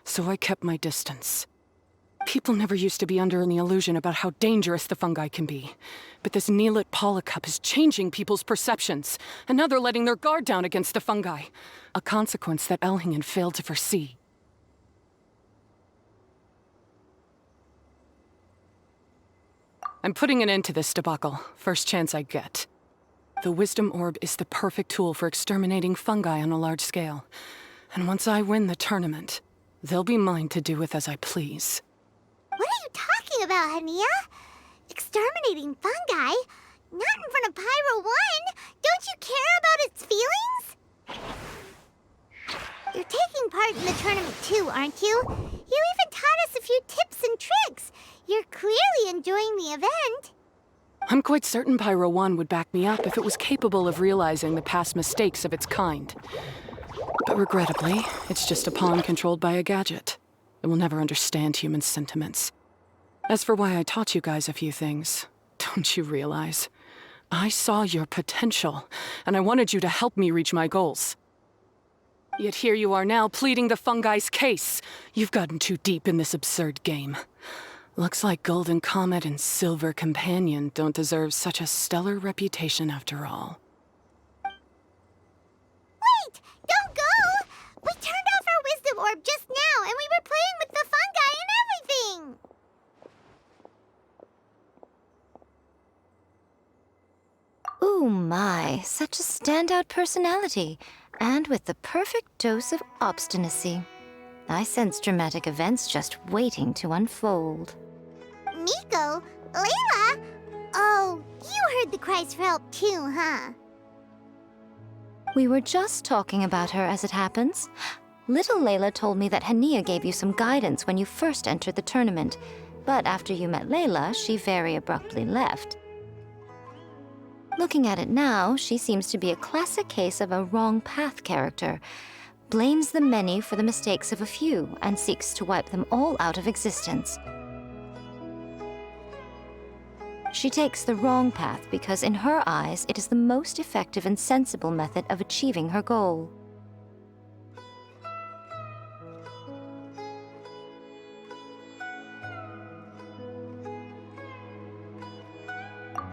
Speaker 4: so I kept my distance. People never used to be under any illusion about how dangerous the fungi can be. But this Neelut Polycup is changing people's perceptions, and now they're letting their guard down against the fungi. A consequence that Elhingen failed to foresee. I'm putting an end to this debacle, first chance I get. The Wisdom Orb is the perfect tool for exterminating fungi on a large scale. And once I win the tournament, they'll be mine to do with as I please.
Speaker 1: What are you talking about, Hania? Exterminating fungi? Not in front of Pyro 1! Don't you care about its feelings? You're taking part in the tournament too, aren't you? You even taught us a few tips and tricks. You're clearly enjoying the event.
Speaker 4: I'm quite certain Pyro 1 would back me up if it was capable of realizing the past mistakes of its kind. But regrettably, it's just a pawn controlled by a gadget. It will never understand human sentiments. As for why I taught you guys a few things, don't you realize? I saw your potential, and I wanted you to help me reach my goals. Yet here you are now pleading the fungi's case. You've gotten too deep in this absurd game. Looks like Golden Comet and Silver Companion don't deserve such a stellar reputation after all.
Speaker 1: Wait! Don't go! We turned off our wisdom orb just now, and we were playing with the fungi and everything!
Speaker 6: Ooh my, such a standout personality, and with the perfect dose of obstinacy. I sense dramatic events just waiting to unfold.
Speaker 1: Miko? Layla? Oh, you heard the cries for help too, huh?
Speaker 6: We were just talking about her as it happens. Little Layla told me that Hania gave you some guidance when you first entered the tournament, but after you met Layla, she very abruptly left. Looking at it now, she seems to be a classic case of a wrong path character. Blames the many for the mistakes of a few and seeks to wipe them all out of existence. She takes the wrong path because in her eyes, it is the most effective and sensible method of achieving her goal.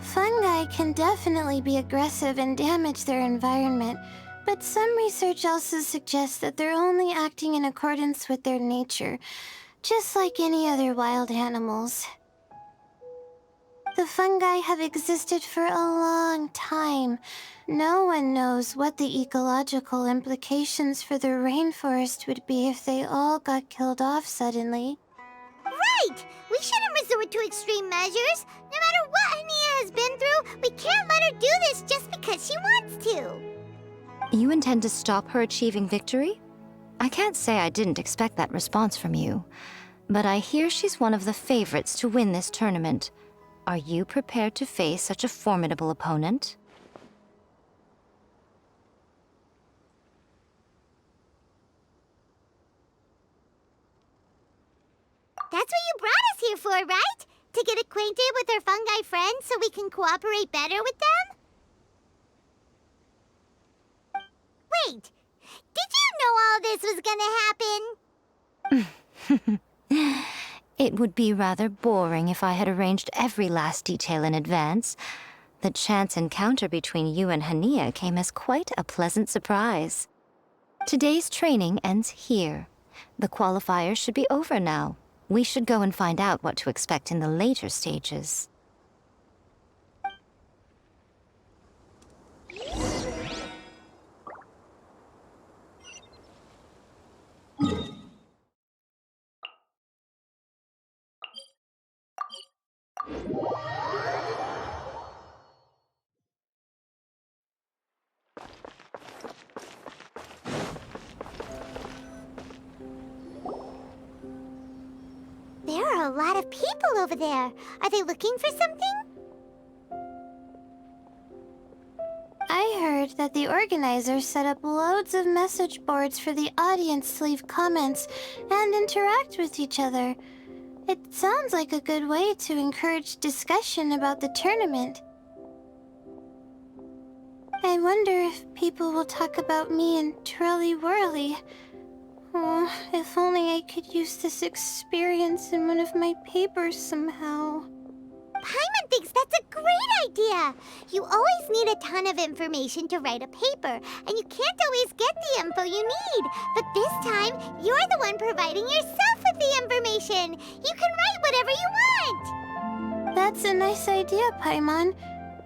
Speaker 5: Fungi can definitely be aggressive and damage their environment, but some research also suggests that they're only acting in accordance with their nature, just like any other wild animals. The fungi have existed for a long time. No one knows what the ecological implications for the rainforest would be if they all got killed off suddenly.
Speaker 1: Right! We shouldn't resort to extreme measures. No matter what Hania has been through, we can't let her do this just because she wants to.
Speaker 6: You intend to stop her achieving victory? I can't say I didn't expect that response from you. but I hear she's one of the favorites to win this tournament. Are you prepared to face such a formidable opponent?
Speaker 1: That's what you brought us here for, right? To get acquainted with our fungi friends so we can cooperate better with them? Wait, did you know all this was gonna happen?
Speaker 6: It would be rather boring if I had arranged every last detail in advance. The chance encounter between you and Hania came as quite a pleasant surprise. Today's training ends here. The qualifiers should be over now. We should go and find out what to expect in the later stages.
Speaker 1: There are a lot of people over there. Are they looking for something?
Speaker 5: I heard that the organizers set up loads of message boards for the audience to leave comments and interact with each other. It sounds like a good way to encourage discussion about the tournament. I wonder if people will talk about me and Twirly Whirly. Oh, if only I could use this experience in one of my papers somehow.
Speaker 1: Paimon thinks that's a great idea. You always need a ton of information to write a paper, and you can't always get the info you need. But this time, you're the one providing yourself with the information. You can write whatever you want.
Speaker 5: That's a nice idea, Paimon.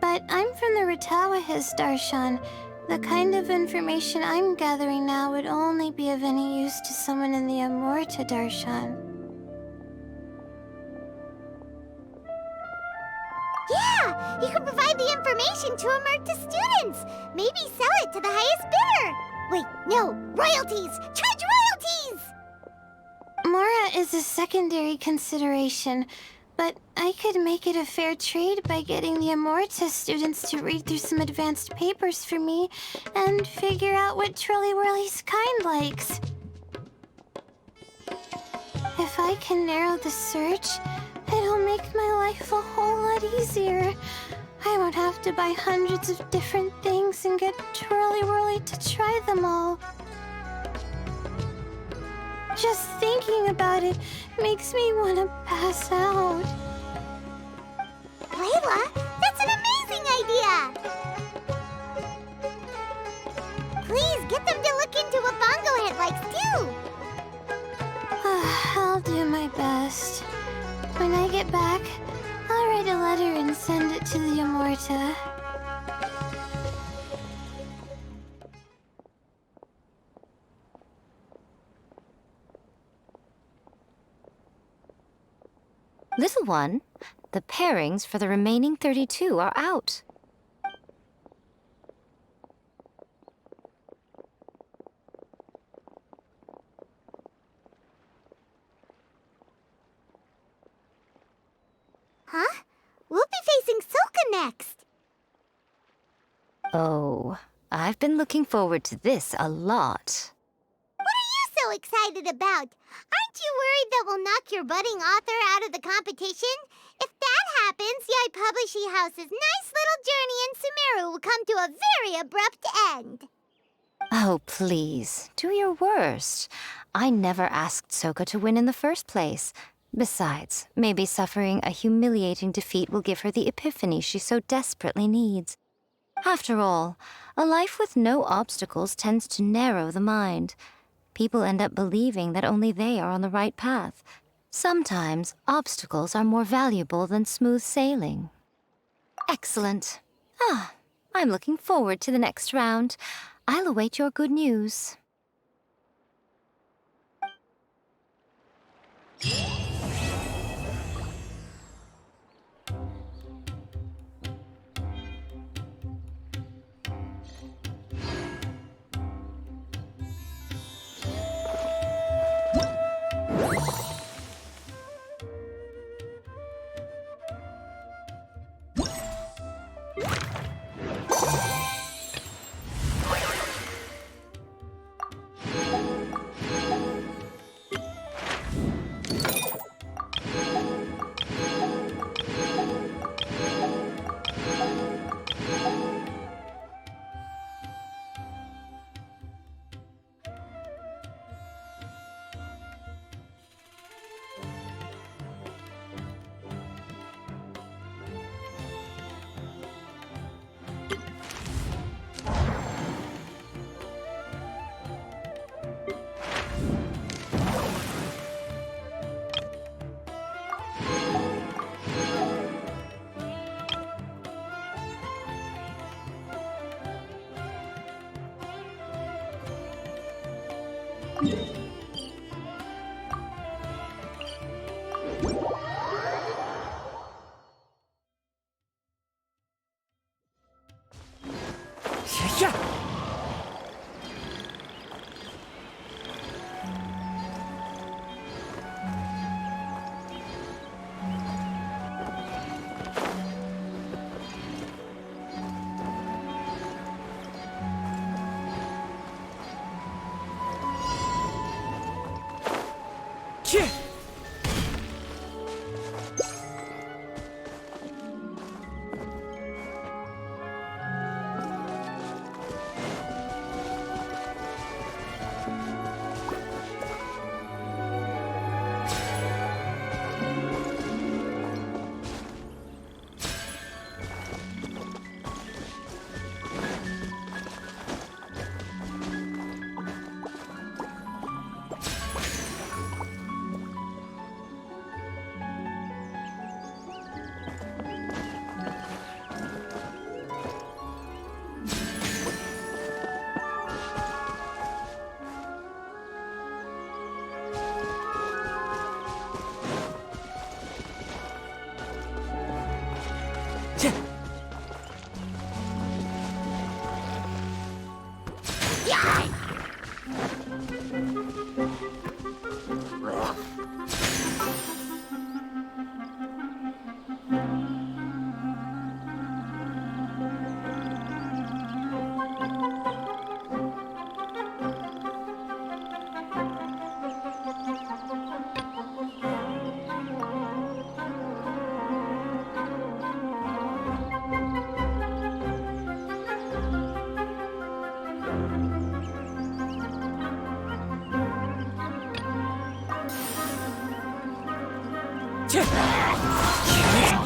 Speaker 5: But I'm from the Ratawahiz Darshan. The kind of information I'm gathering now would only be of any use to someone in the Amorta Darshan.
Speaker 1: Yeah, you can provide the information to Amurta students. Maybe sell it to the highest bidder. Wait, no, royalties! Charge royalties!
Speaker 5: Mora is a secondary consideration, but I could make it a fair trade by getting the Amorta students to read through some advanced papers for me and figure out what Twirly Whirly's kind likes. If I can narrow the search, it'll make my life a whole lot easier. I won't have to buy hundreds of different things and get Twirly Whirly to try them all. Just thinking about it makes me want to pass out.
Speaker 1: Layla, that's an amazing idea! Please, get them to look into what Bongo Head likes too!
Speaker 5: I'll do my best. When I get back, I'll write a letter and send it to the Amorta.
Speaker 6: Little one, the pairings for the remaining 32 are out.
Speaker 1: Huh? We'll be facing Soka next!
Speaker 6: Oh, I've been looking forward to this a lot.
Speaker 1: What are you so excited about? Aren't you worried that we'll knock your budding author out of the competition? If that happens, Yai Publishing House's nice little journey in Sumeru will come to a very abrupt end.
Speaker 6: Oh, please, do your worst. I never asked Soka to win in the first place. Besides, maybe suffering a humiliating defeat will give her the epiphany she so desperately needs. After all, a life with no obstacles tends to narrow the mind. People end up believing that only they are on the right path. Sometimes, obstacles are more valuable than smooth sailing. Excellent. I'm looking forward to the next round. I'll await your good news.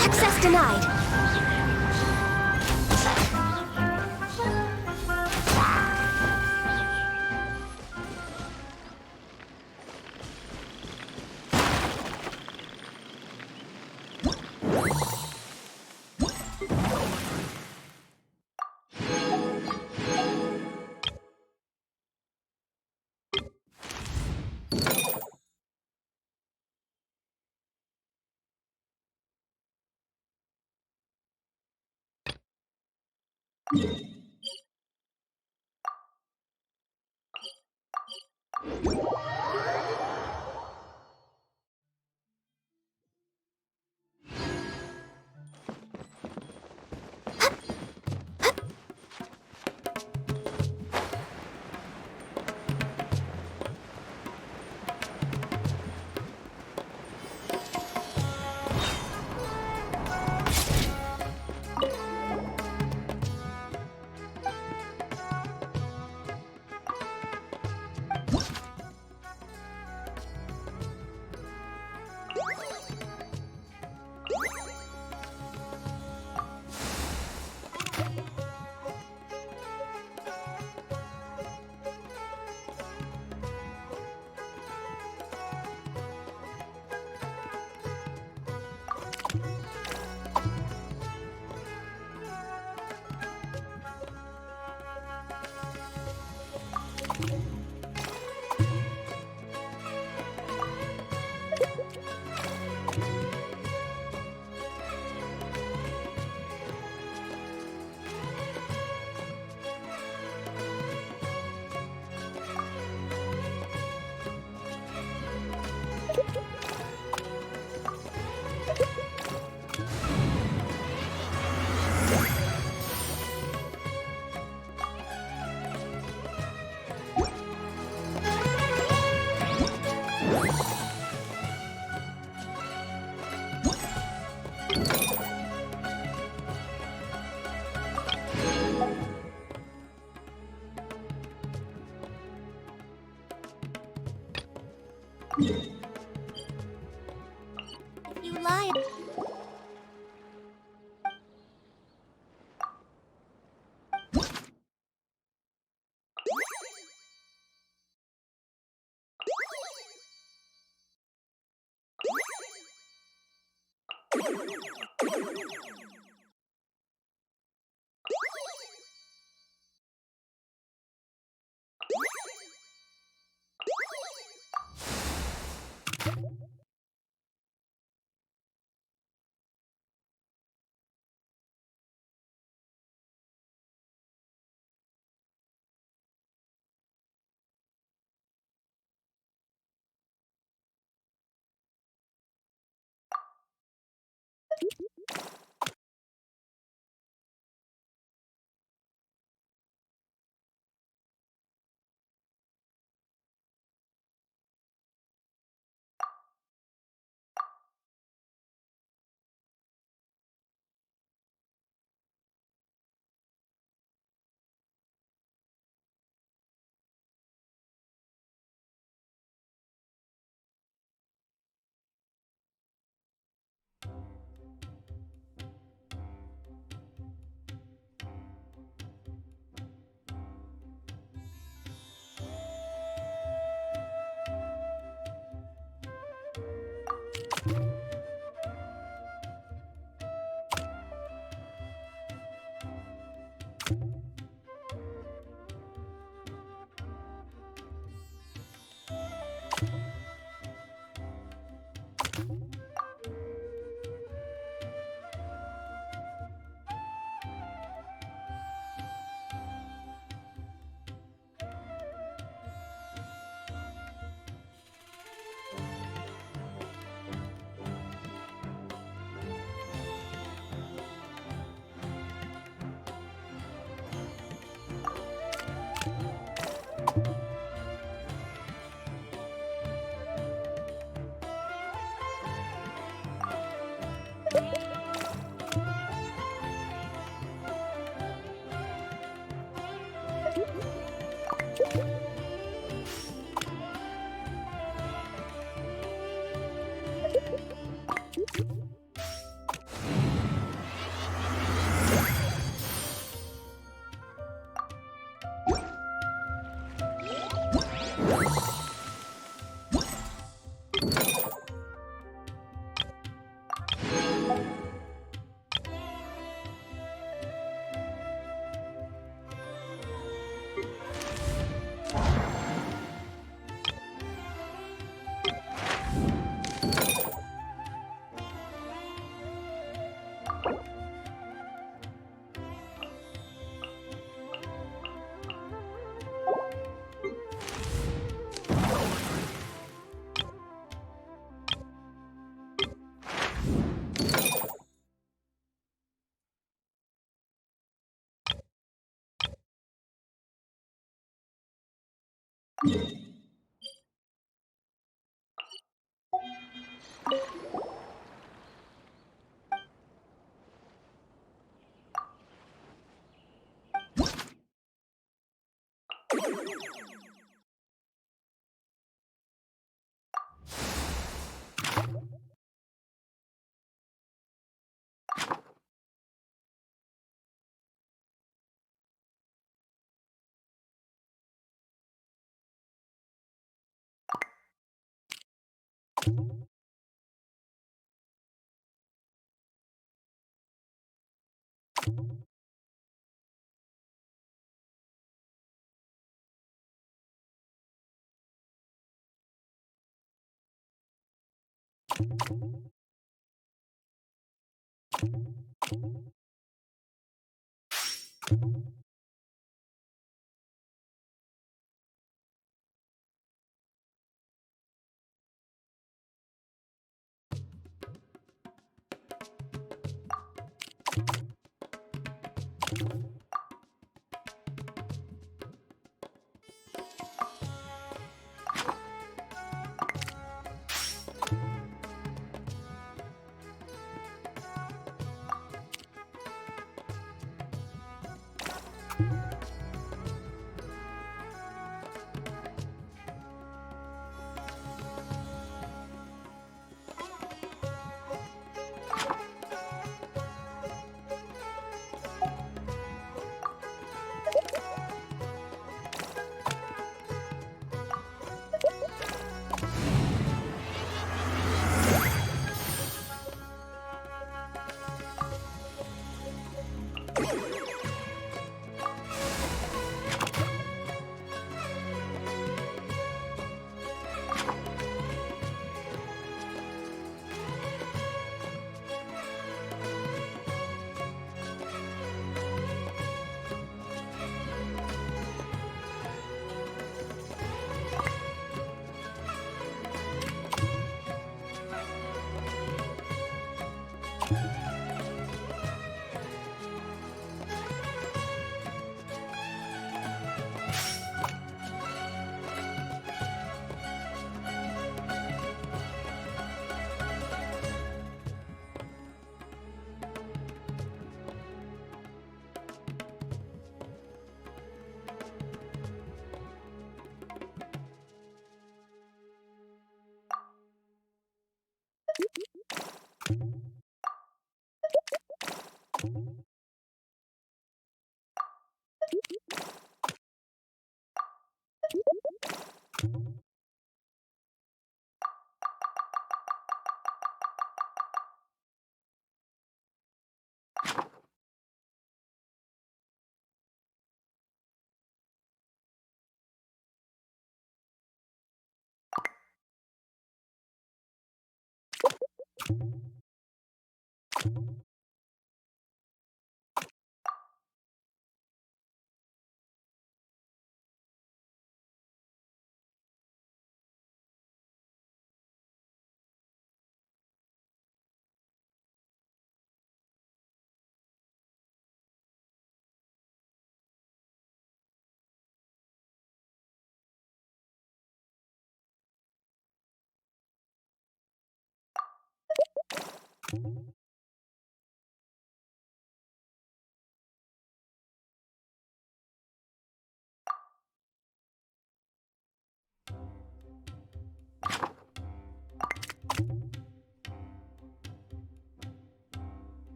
Speaker 5: Access denied. You lie.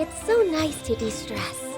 Speaker 1: It's so nice to de-stress.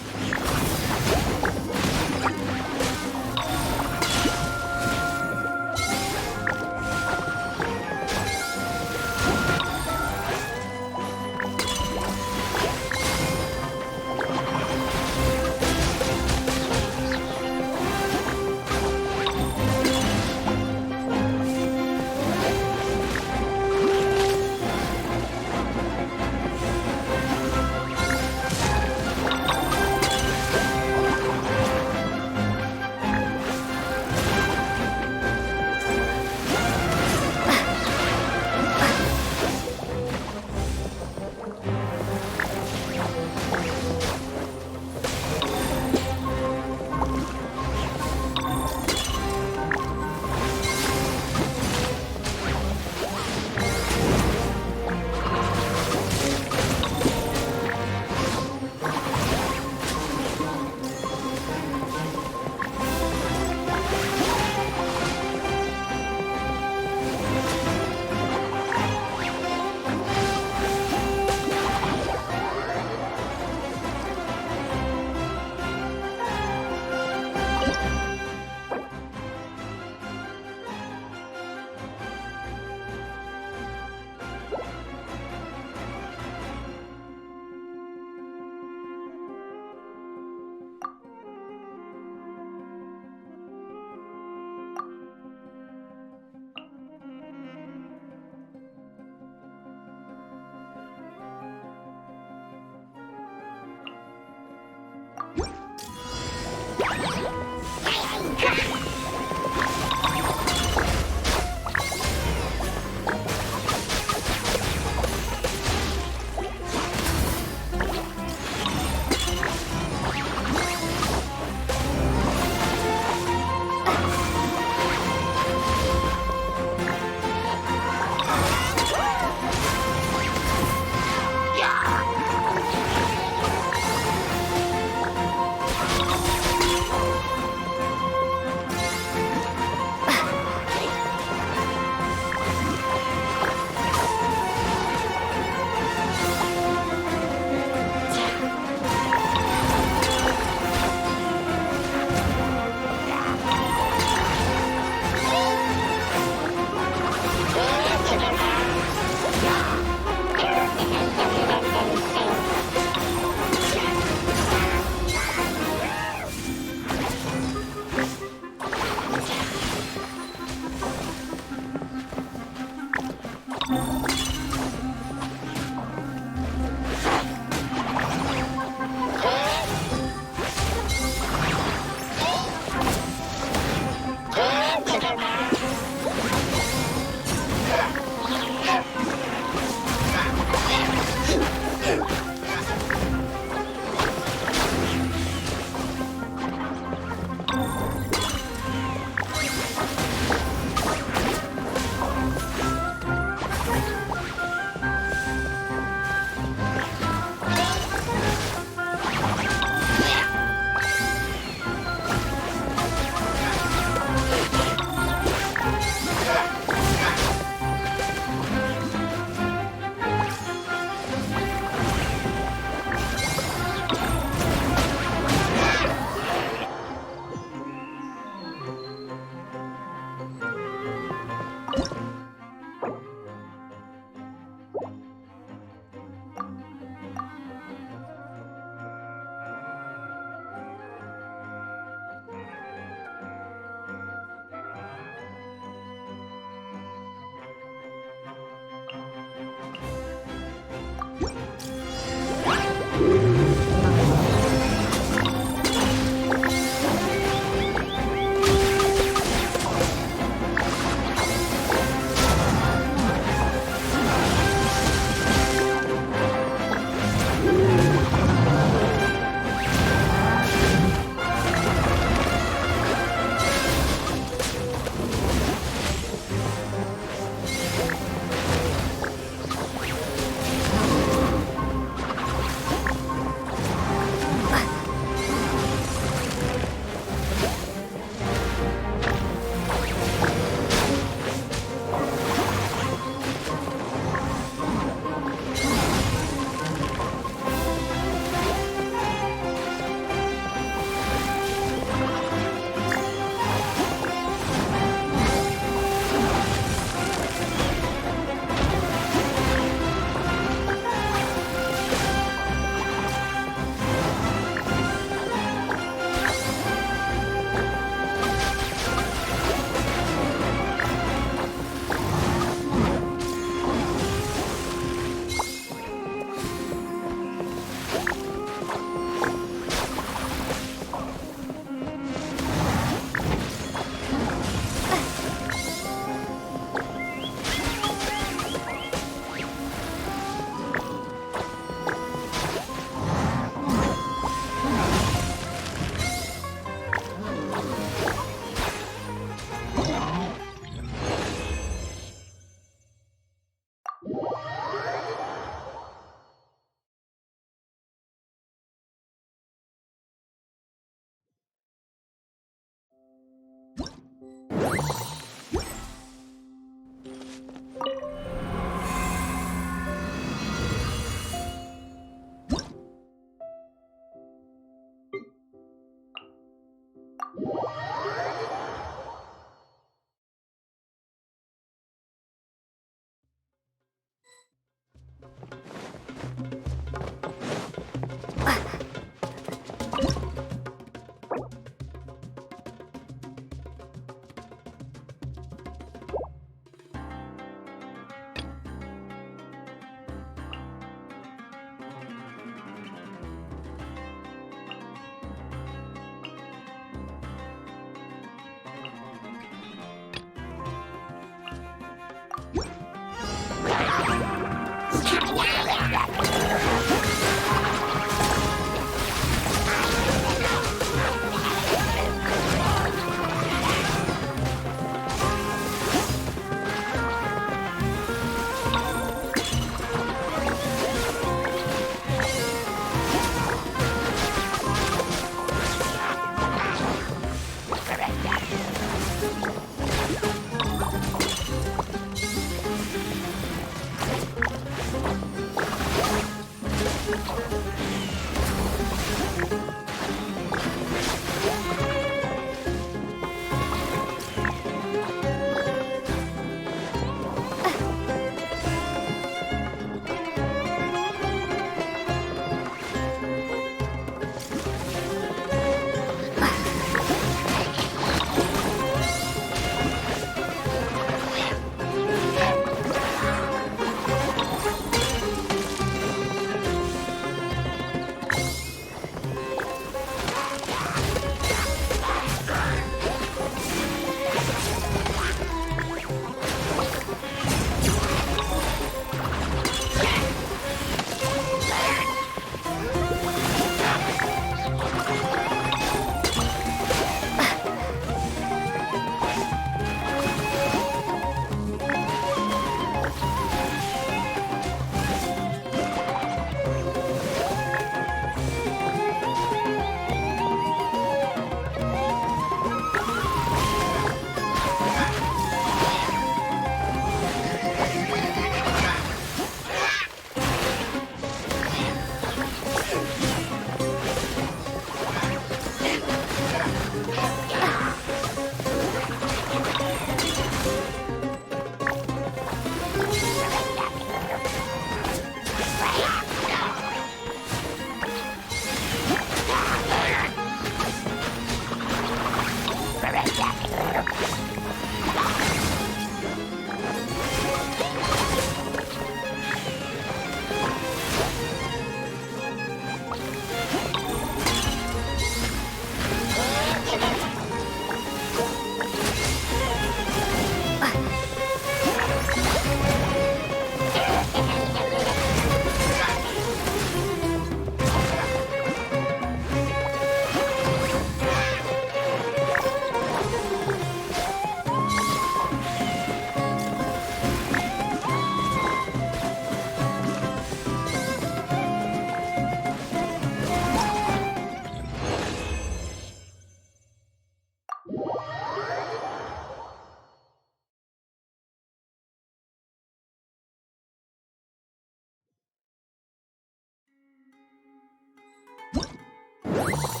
Speaker 1: Wow!